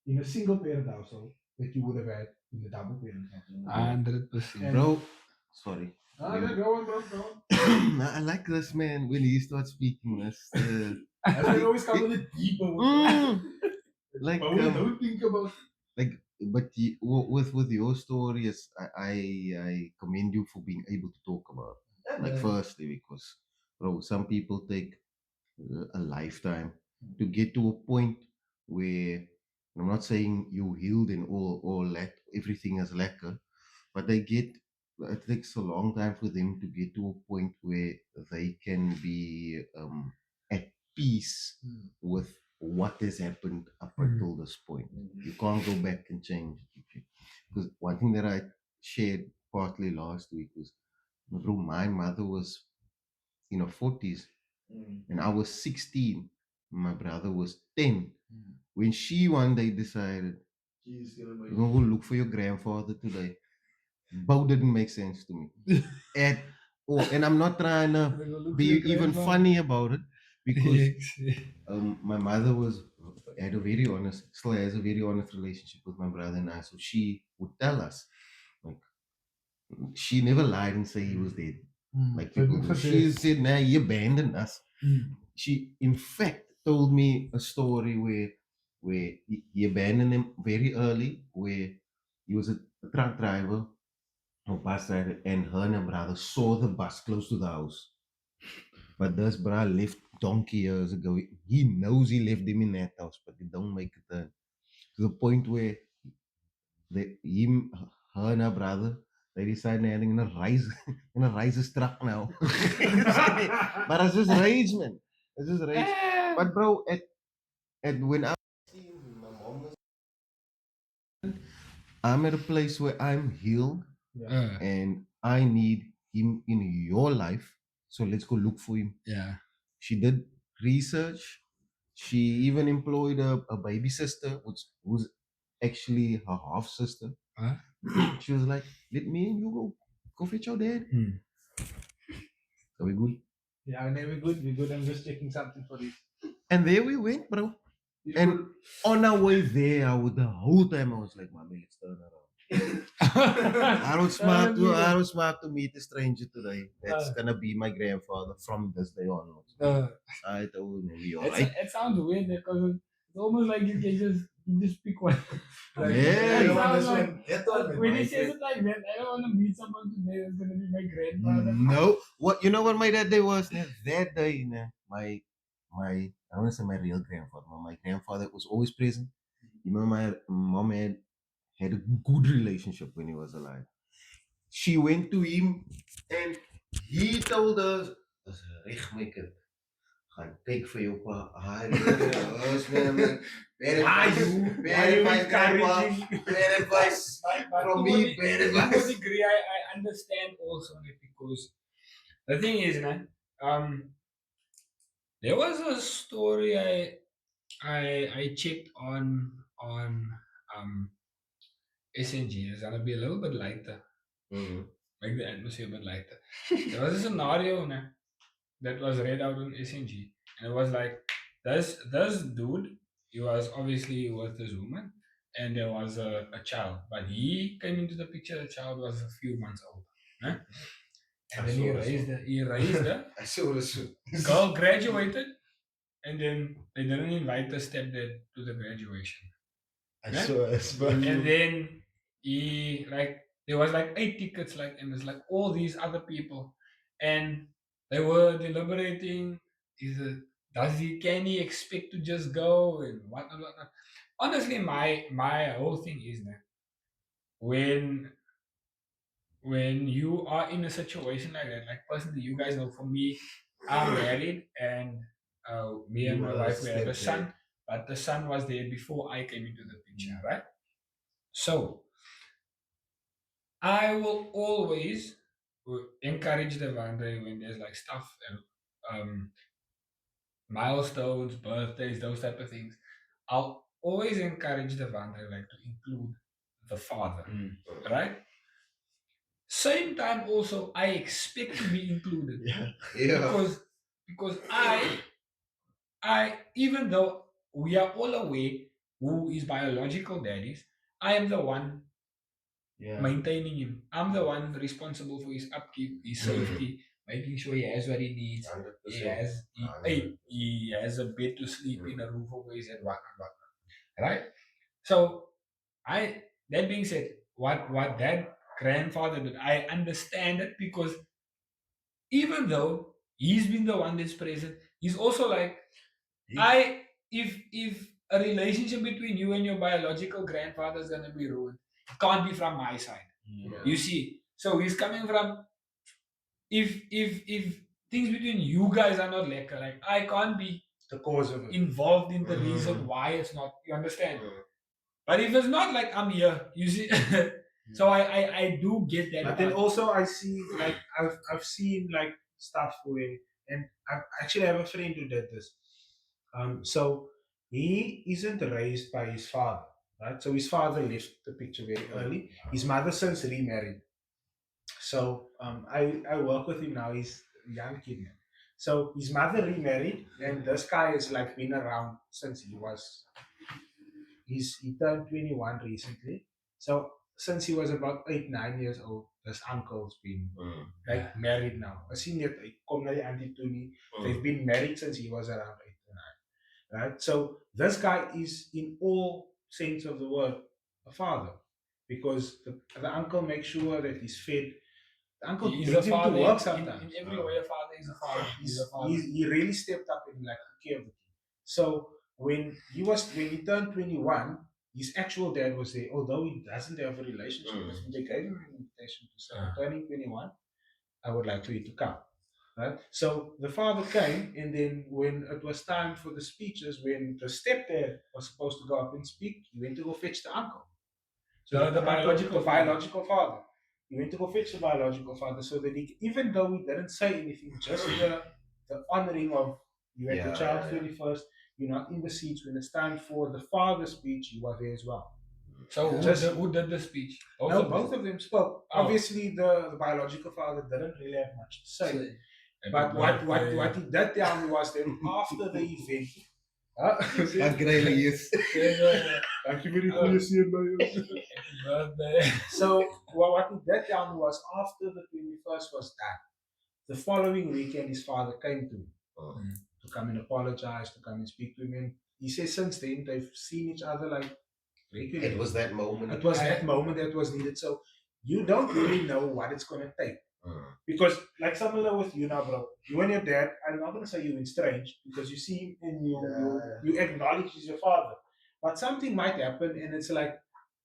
in a single parent household that you would have had in the double parent household. 100%. Bro, sorry. Go on, bro, go on. I like this man when he starts speaking. This, I always come a little deeper. Like, but we don't think about. Like, but with your story, I commend you for being able to talk about it. Like, firstly, because bro, some people take a lifetime to get to a point where, I'm not saying you healed and all everything is lacquer, but it takes a long time for them to get to a point where they can be at peace with what has happened up until this point. You can't go back and change it. Because one thing that I shared partly last week was, bro, my mother was in her 40s and I was 16. My brother was 10. When she one day decided, we're going to go look for your grandfather today. Both didn't make sense to me at all. And I'm not trying to be even funny about it, because my mother still has a very honest relationship with my brother and I. So she would tell us, like, she never lied and say he was dead. Like people do. She said, nah, he abandoned us. She, in fact, told me a story where he abandoned him very early, where he was a truck driver or bus driver, and her and her brother saw the bus close to the house. But this brother left donkey years ago. He knows he left him in that house, but he don't make it turn. to the point where her and her brother, they decided they're in a rise in a rise truck now. But it's just rage, man. It's just rage. But bro, at when my mom was, I'm at a place where I'm healed and I need him in your life. So let's go look for him. Yeah. She did research. She even employed a baby sister, who's actually her half sister. Huh? She was like, "Let me and you go fetch your dad." So we good. Yeah, no, we're good. We're good. I'm just checking something for you. And there we went, bro. And on our way there, the whole time I was like, "Mommy, let's turn around." I don't smart to meet a stranger today. That's gonna be my grandfather from this day onwards. I told him we alright. It sounds weird because it's almost like you just pick one. Yeah. It sounds That when he says it like that, I don't want to meet someone today that's gonna be my grandfather. No, what my dad day was? That day, my I don't want to say my real grandfather, but my grandfather was always present. You know, my mom had a good relationship when he was alive. She went to him and he told us, "Reg my kind, gaan kyk vir jou pa. Bad advice from me, bad I advice." agree. I understand also because the thing is, man, there was a story I checked on SNG. It's gonna be a little bit lighter. Make the atmosphere a bit lighter. There was a scenario that was read out on SNG, and it was like this dude. He was obviously with this woman, and there was a child, but he came into the picture. The child was a few months old, and then he raised her. I saw this. Girl graduated, and then they didn't invite the stepdad to the graduation. I saw it, but And then he there was 8 tickets, and there's all these other people, and they were deliberating. Can he expect to just go and whatnot? Honestly, my whole thing is that when you are in a situation like that, personally, you guys know, for me, I'm married, and me and my wife, we have a son, but the son was there before I came into the picture, right? So I will always encourage the Vandre when there's stuff and milestones, birthdays, those type of things. I'll always encourage the Vandre to include the father, right? Same time also, I expect to be included. Yeah. Because I even though we are all aware who his biological daddies, I am the one maintaining him. I'm the one responsible for his upkeep, his safety, making sure he has what he needs. 100%. He has a bed to sleep in, a roof over his head, whatnot. Right? So that being said, what that grandfather did, I understand it, because even though he's been the one that's present, he's also if a relationship between you and your biological grandfather is gonna be ruined, it can't be from my side. You see, so he's coming from, if things between you guys are not lekker, I can't be The cause of it. involved in the reason why it's not. You understand? But if it's not, I'm here. You see, so I do get that. But then also I see I've seen stuff where, and I actually have a friend who did this. So he isn't raised by his father, right? So his father left the picture very early. His mother since remarried. So I work with him now. He's a young kid now. So his mother remarried, and this guy has been around since he turned 21 recently. So since he was about 8-9 years old, this uncle's been married now. I seen it. Auntie to me. They've been married since he was around 8 or 9. Right. So this guy is, in all sense of the word, a father, because the uncle makes sure that he's fed. The uncle He's brings a him to father work sometimes. in every way. A father is a father. He's a father. He really stepped up and took care of the kid. So when he turned 21, his actual dad was there, although he doesn't have a relationship with him. They gave him an invitation to say, "I'm turning 21. I would like for you to come." Right? So the father came, and then when it was time for the speeches, when the stepdad was supposed to go up and speak, he went to go fetch the uncle. So The biological biological father. He went to go fetch the biological father so that he, even though he didn't say anything, just the honoring of you at the child's 21st, you're not in the seats. When it's time for the father's speech, you are there as well. So who did the speech? Both of them spoke. Oh. Obviously, the biological father didn't really have much to say. But what he did tell me was that after the event, Dank Religious. thank you very much. Birthday. So what he did tell me was after the 21st was done, the following weekend his father came to me to come and apologize, to come and speak to him. And he says since then they've seen each other like regularly. It was that moment. It was that moment that was needed. So you don't really know what it's gonna take. Because like similar with you now, bro. You and your dad, I'm not gonna say you're estranged because you see him and you acknowledge he's your father. But something might happen and it's like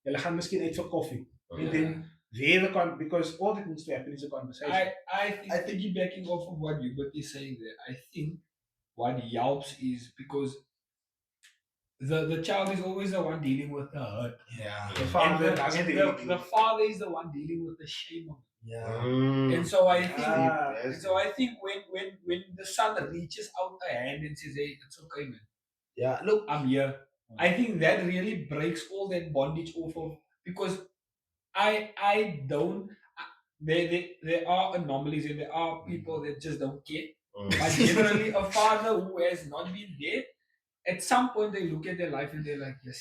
julle gaan miskien uit vir koffie. And then there because all that needs to happen is a conversation. I think piggybacking off of what Hubert is saying there, I think what helps is because the child is always the one dealing with the hurt. Yeah. The father And doesn't the father is the one dealing with the shame of it. Yeah. And so I think Yes. when the son reaches out a hand and says, "Hey, it's okay, man. Yeah. Look. I'm here." I think that really breaks all that bondage off of because I don't. There are anomalies and there are people that just don't care. But generally, a father who has not been there, at some point they look at their life and they're like, "Yes,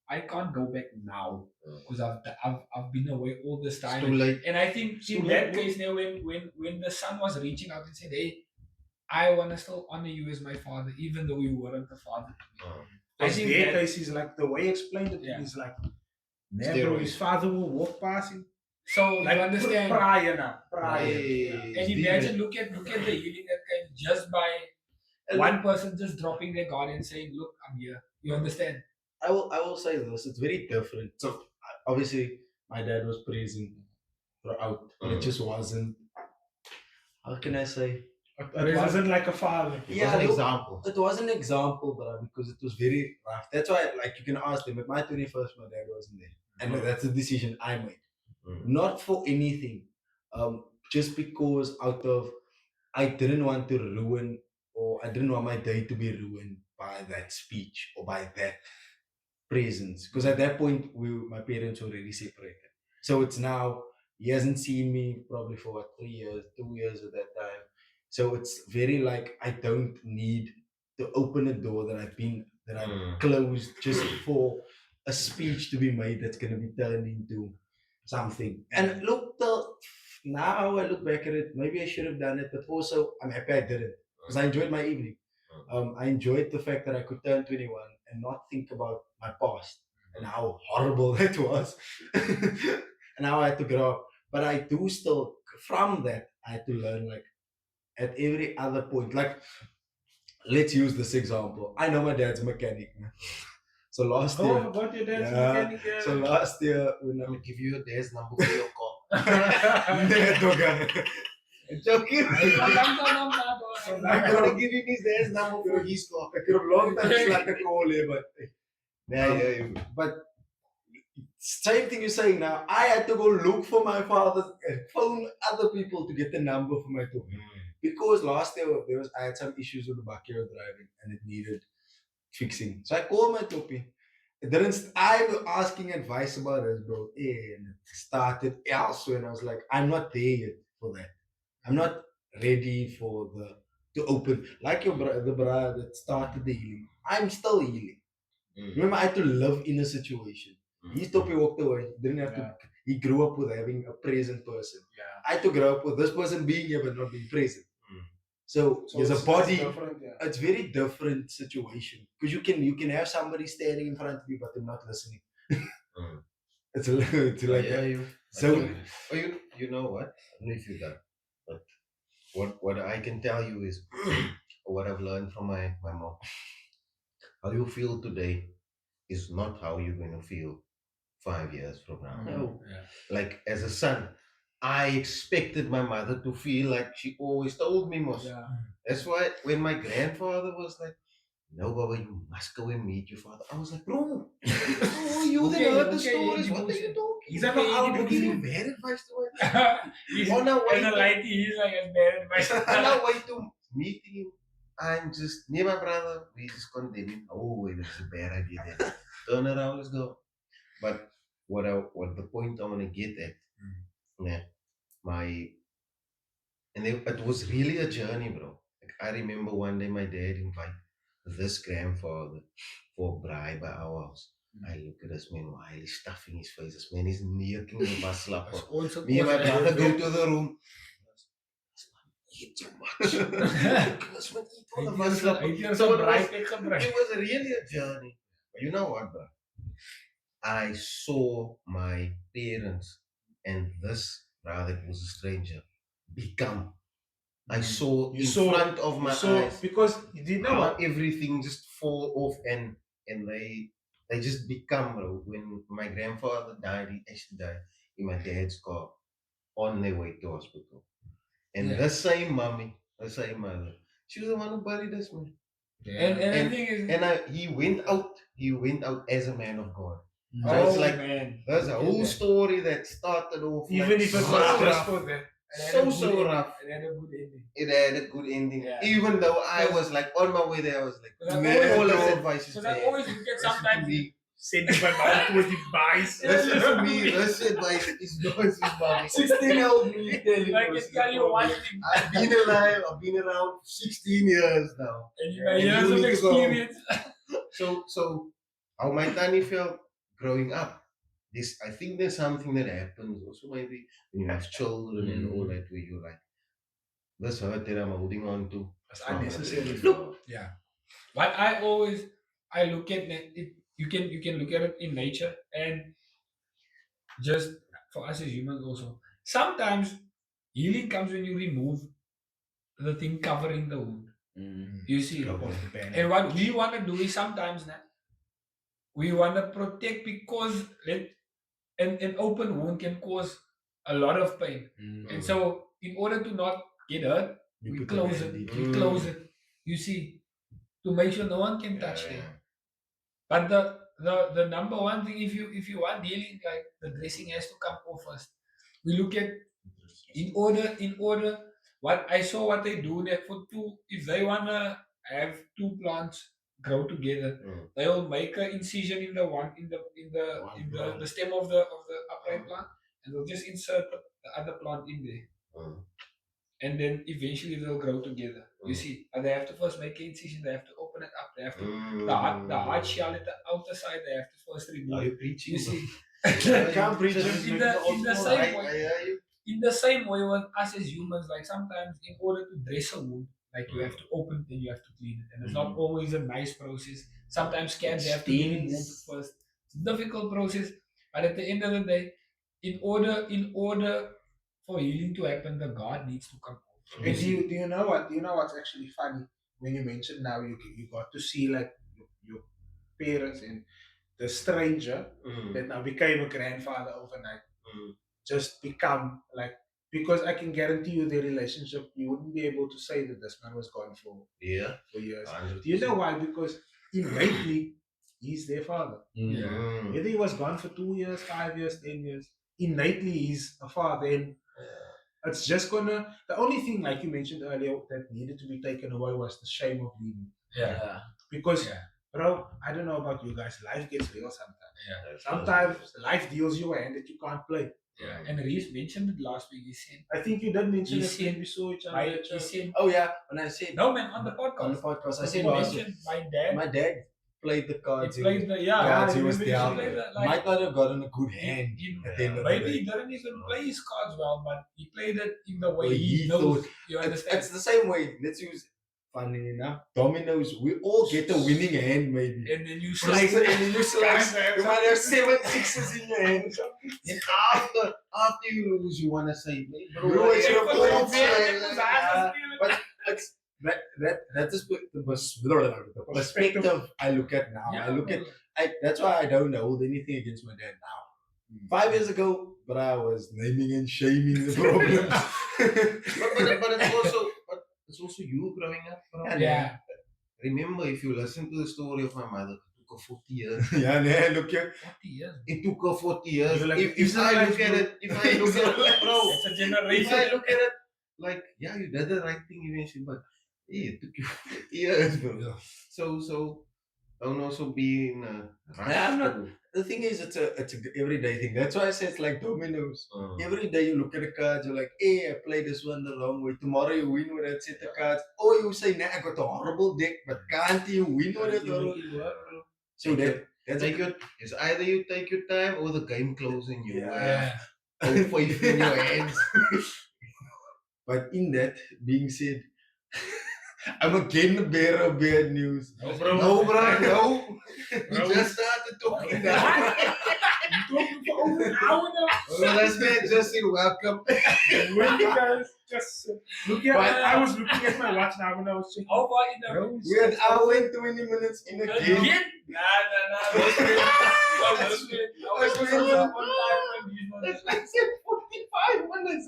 I can't go back now because I've been away all this It's time." too late. And I think in that case now, when the son was reaching out and said, "Hey, I want to still honor you as my father, even though you weren't the father to me." I Because think their that- case is like the way he explained it Yeah. is like never his father will walk past him. So Like you understand. prior now. Prior. And It's imagine, look at the healing that came just by one person just dropping their guard and saying, "Look, I'm here." You understand? I will say this. It's very different. So obviously, my dad was present throughout, but it just wasn't. How can I say? It wasn't like a father. It was an look, example. It was an example, but because it was very rough. That's why, like, you can ask them. At my 21st, my dad wasn't there, and that's a decision I made. Not for anything, just because out of I didn't want to ruin, or I didn't want my day to be ruined by that speech or by that presence. Because at that point, my parents were already separated. So it's now he hasn't seen me probably for what, 3 years, 2 years at that time. So it's very like I don't need to open a door that I've closed just for a speech to be made that's gonna be turned into something. And look, now I look back at it, maybe I should have done it, but also I'm happy I didn't because I enjoyed my evening. I enjoyed the fact that I could turn 21 and not think about my past and how horrible that was, and how I had to grow up. But I do still, from that, I had to learn like at every other point. Like, let's use this example. I know my dad's a mechanic. Man. So last Oh, I year, forgot your dad's Yeah. mechanic. so last year when I'm gonna give you your dad's number for your call. I'm joking. I'm gonna give him his dad's number for his call. I could have long time slacked the call here, but but same thing you're saying now. I had to go look for my father's and phone other people to get the number for my tour. Because last year I had some issues with the backyard driving and it needed fixing. So I called my toppy. I was asking advice about this, bro. And it started elsewhere, and I was like, I'm not there yet for that. I'm not ready for to open like the brother that started the healing. I'm still healing. Remember, I had to live in a situation. His toppy walked away. Didn't have to. He grew up with having a present person. I had to grow up with this person being here but not being present. So there's a body. It's very different situation because you can have somebody standing in front of you but they're not listening. It's like so. You know what? I don't know if you're done, but what I can tell you is what I've learned from my mom. How you feel today is not how you're going to feel 5 years from now. No. Yeah. Like as a son, I expected my mother to feel like she always told me, Mos. Yeah. That's why when my grandfather was like, "No, Baba, you must go and meet your father," I was like, "Bro, you Okay, heard the okay, stories. yeah, What are you talking? He's not out You to give give me bad advice to it. He's On our way and the to- light, he's like as bad advice. On our way to meet him, I'm just near my brother. We just condemn him. Oh, it was a bad idea. Then turn around, let's go. But what the point I want to get at, yeah, my and it was really a journey, bro. Like I remember one day my dad invited this grandfather for a bribe at our house. I look at this man while he's stuffing his face. This man is neaking the bus slap. That's also Me and my cause- brother go to the room. This man eat too much. This man eat all the bus slap. So it was really a journey. But you know what, bro? I saw my parents and this brother who was a stranger become. I saw You in saw- front of my eyes because you didn't know how what. everything just fall off and they just become, bro. When my grandfather died, he actually died in my dad's car on their way to hospital. And Yeah. the same mommy, the same mother, she was the one who buried us, man. And the thing is, He went out as a man of God. So oh it's like man, there's a whole story that started off Even like if it was so just rough. for them. So rough. It had a good ending. It had a good ending. Yeah. Even though I was like on my way there, I was like, Because I man, always- all this advice is Because I bad. always look at sometimes. Send my mouth towards the buys. Listen to me. This advice is nonsense, mommy. 16-year-old me telling Like you, it's tell you one thing, I've been alive. I've been around for 16 years now. and you know And years you of need to go. experience. So how my tiny felt growing up. I think there's something that happens also maybe when you have children and all that where you're like, this hurt that I'm holding on to. That's unnecessary. Look. Yeah, but I look at it. You can look at it in nature and just for us as humans also. Sometimes healing comes when you remove the thing covering the wound. You see, and what we want to do is sometimes now we want to protect because an open wound can cause a lot of pain, and so in order to not get hurt, we close it. We close it. You see, to make sure no one can touch it. But the number one thing, if you want healing, like the dressing has to come off first. We look at in order. What I saw what they do there for two. If they wanna have two plants grow together, they'll make an incision in the one in the stem of the upright plant, and they'll just insert the other plant in there. And then eventually they'll grow together. You see, and they have to first make an incision. They have to open it up. They have to the hard shell at the outer side. They have to first remove. Are it. you preaching? You see, Can't preach it. in the same way. I hear you. In the same way, with us as humans, like sometimes in order to dress a wound, like you have to open it and you have to clean it, and it's not always a nice process. Sometimes scabs have to be removed first. It's a difficult process, but at the end of the day, in order for healing to happen, the God needs to come out. And do you know what? Do you know what's actually funny? When you mentioned now, you got to see like your parents and the stranger that now became a grandfather overnight. Just become like, because I can guarantee you the relationship, you wouldn't be able to say that this man was gone for years. 100%. Do you know why? Because innately he's their father. Whether he was gone for 2 years, 5 years, 10 years, innately he's a father. And it's just gonna, the only thing like you mentioned earlier that needed to be taken away was the shame of leaving. Yeah. Because Yeah. bro, I don't know about you guys, life gets real sometimes. Yeah. Sometimes life deals you a hand that you can't play. Yeah. And Reese mentioned it last week. He said, I think you did mention You it see- when we saw each other. my, at he church. said, Oh yeah, when I said no man, on the on the podcast. podcast, I He said last week, mentioned my dad. played the He cards. played the cards he he was played down. the, Might not have gotten a good hand. in- at the end of the Maybe day. he didn't even play his cards well, but he played it in the way Well, he he knows. thought- You It's understand? the same way. Let's use, funny enough, dominoes. We all get a winning hand, maybe. And then you Slice it and then you slice. Guys, You might have 7 sixes in your hand. And after you lose, you want to say, Bro, I should have Hey, played man, fair. it was hard to steal it. But that is the perspective I look at now. That's why I don't hold anything against my dad now. 5 years ago, but I was naming and shaming the problems. but it's also you growing up, bro. Yeah. Remember, if you listen to the story of my mother, it took her 40 years. Yeah, nee, look here. 40 years. It took her 40 years. You're like, If I look at it, bro, It's a if generation. I look at it, like, yeah, you did the right thing eventually, but it took you 40 years, bro. So don't also be in a rush. Yeah, I'm not. The thing is, it's a everyday thing. That's why I say it's like dominoes. Every day you look at the cards, you're like, hey, I played this one the wrong way. Tomorrow you win with that set of cards. Or you say, nah, I got a horrible deck, but can't you win with it? So that's It's either you take your time or the game closing you. Yeah. Oh, faith in your hands. But in that being said, I'm again the bearer of bad news. No, bro. No. We just started talking now. Talking for over an hour now. Well, let's get Justin welcome. When you guys just look at, I was looking at my watch now when I was checking. How far in the room? We had hour and 20 minutes in a game. Again? Nah. Those minutes. I was supposed to on time and he's not. I said 45 minutes.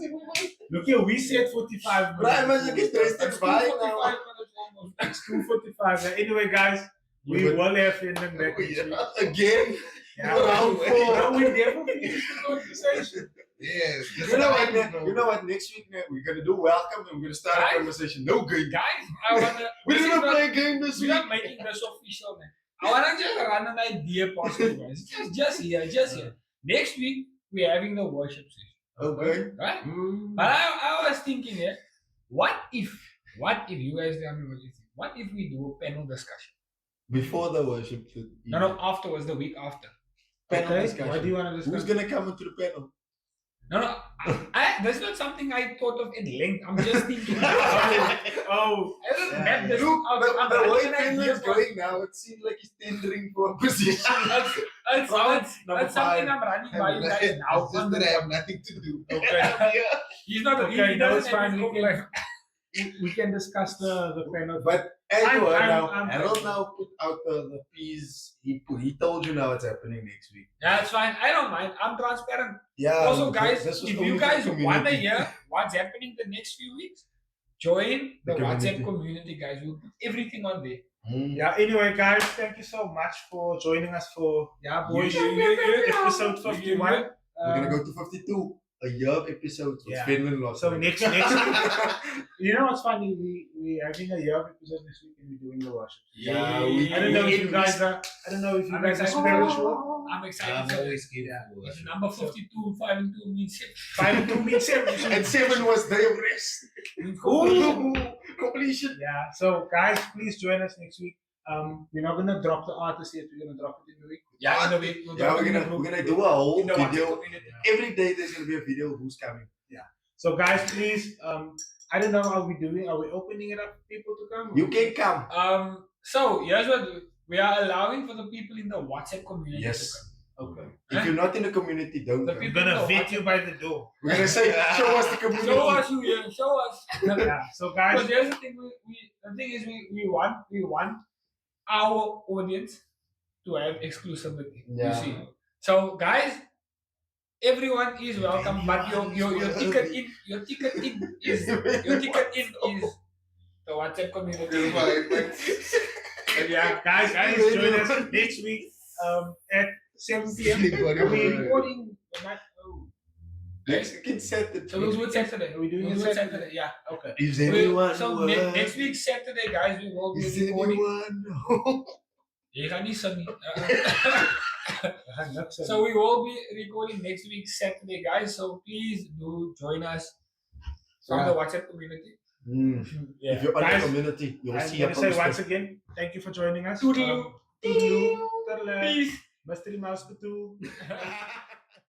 Look here, we said 45 minutes. But I must get It's tested by 45 now. minutes almost. It's 2:45. Anyway, guys, we will have Fenlin back next week. Again. Yeah. Round 4. No, we never finished the conversation. Yes. You know what? Next week we're gonna do welcome and we're gonna start a conversation. No game. Guys, I wanna. We didn't play a game this We're week. not making this official, man. I wanna just run an idea past you guys. Just here. Next week we're having the worship session. Okay. Right? But I was thinking, what if you guys tell me what you think? What if we do a panel discussion? Before the worship. No, afterwards, the week after. Panel discussion. Why do you want to discuss? Who's gonna come into the panel? No, that's not something I thought of at length. I'm just thinking. Oh, I haven't met this Look, out. but I'm the way running an idea Finland's for- going now, it seems like he's tendering for a position. It's Number something 5. I'm running by you guys now. It's just that I have nothing to do. okay. He's not Okay, he no, doesn't it's have fine. his We own can, life. we can discuss the panel. But anyway, I'm- Harold now put out the piece. He told you now it's happening next week. Yeah, it's fine. I don't mind. I'm transparent. Yeah. Also, guys, this was if only you for guys the want to community. hear what's happening the next few weeks, join the The WhatsApp community. community, guys. We'll put everything on there. Yeah, anyway, guys, thank you so much for joining us for JaaBoyzz. episode 51. We're gonna go to 52. A year of episodes with Yeah. Fenlin Lottering. So next week, you know what's funny? We having a year of episode next week and we're doing the worship. Yeah, I don't know if you guys are. I don't know if you I'm guys are excited. spiritual. I'm excited. I'm for always it. keen Yeah. for It's worship. number 52, 5 and 2 means 7. 5 and 2 means 7. And 7 was day of rest. Ooh, completion. Yeah. So guys, please join us next week. We're not gonna drop the artist yet. We're gonna drop it in the week. Yeah, in the week. Yeah, we're gonna do a whole in the WhatsApp video. community. Every day there's gonna be a video of who's coming. So guys, please. I don't know how we're doing. Are we opening it up for people to come? You can come. So here's what we are allowing for the people in the WhatsApp community Yes. to come. Okay. If you're not in the community, don't The come. We're people gonna in the vet you by the door. We're gonna say, show us the community. Show us who you show us. Yeah. So guys, Because here's the thing, the thing is we want our audience to have exclusivity. Yeah. You see. So guys, everyone is welcome, but your ticket in is the WhatsApp community. yeah, guys, join us next week at 7 p.m. We're recording tonight. Oh. Next week Saturday. So we'll do it Saturday. Are we doing We'll it do it Saturday? Saturday. Yeah. Okay. Is So next week Saturday, guys, we will be Is recording. anyone? Je gaat niet sunny. So we will be recording next week Saturday, guys. So please do join us from the WhatsApp community. Yeah. If you're on Guys, the community, you'll I'm see gonna a say poster. once again, thank you for joining us. Toodaloo. Toodaloo. Toodaloo. Peace. Mystery Mouse Katool.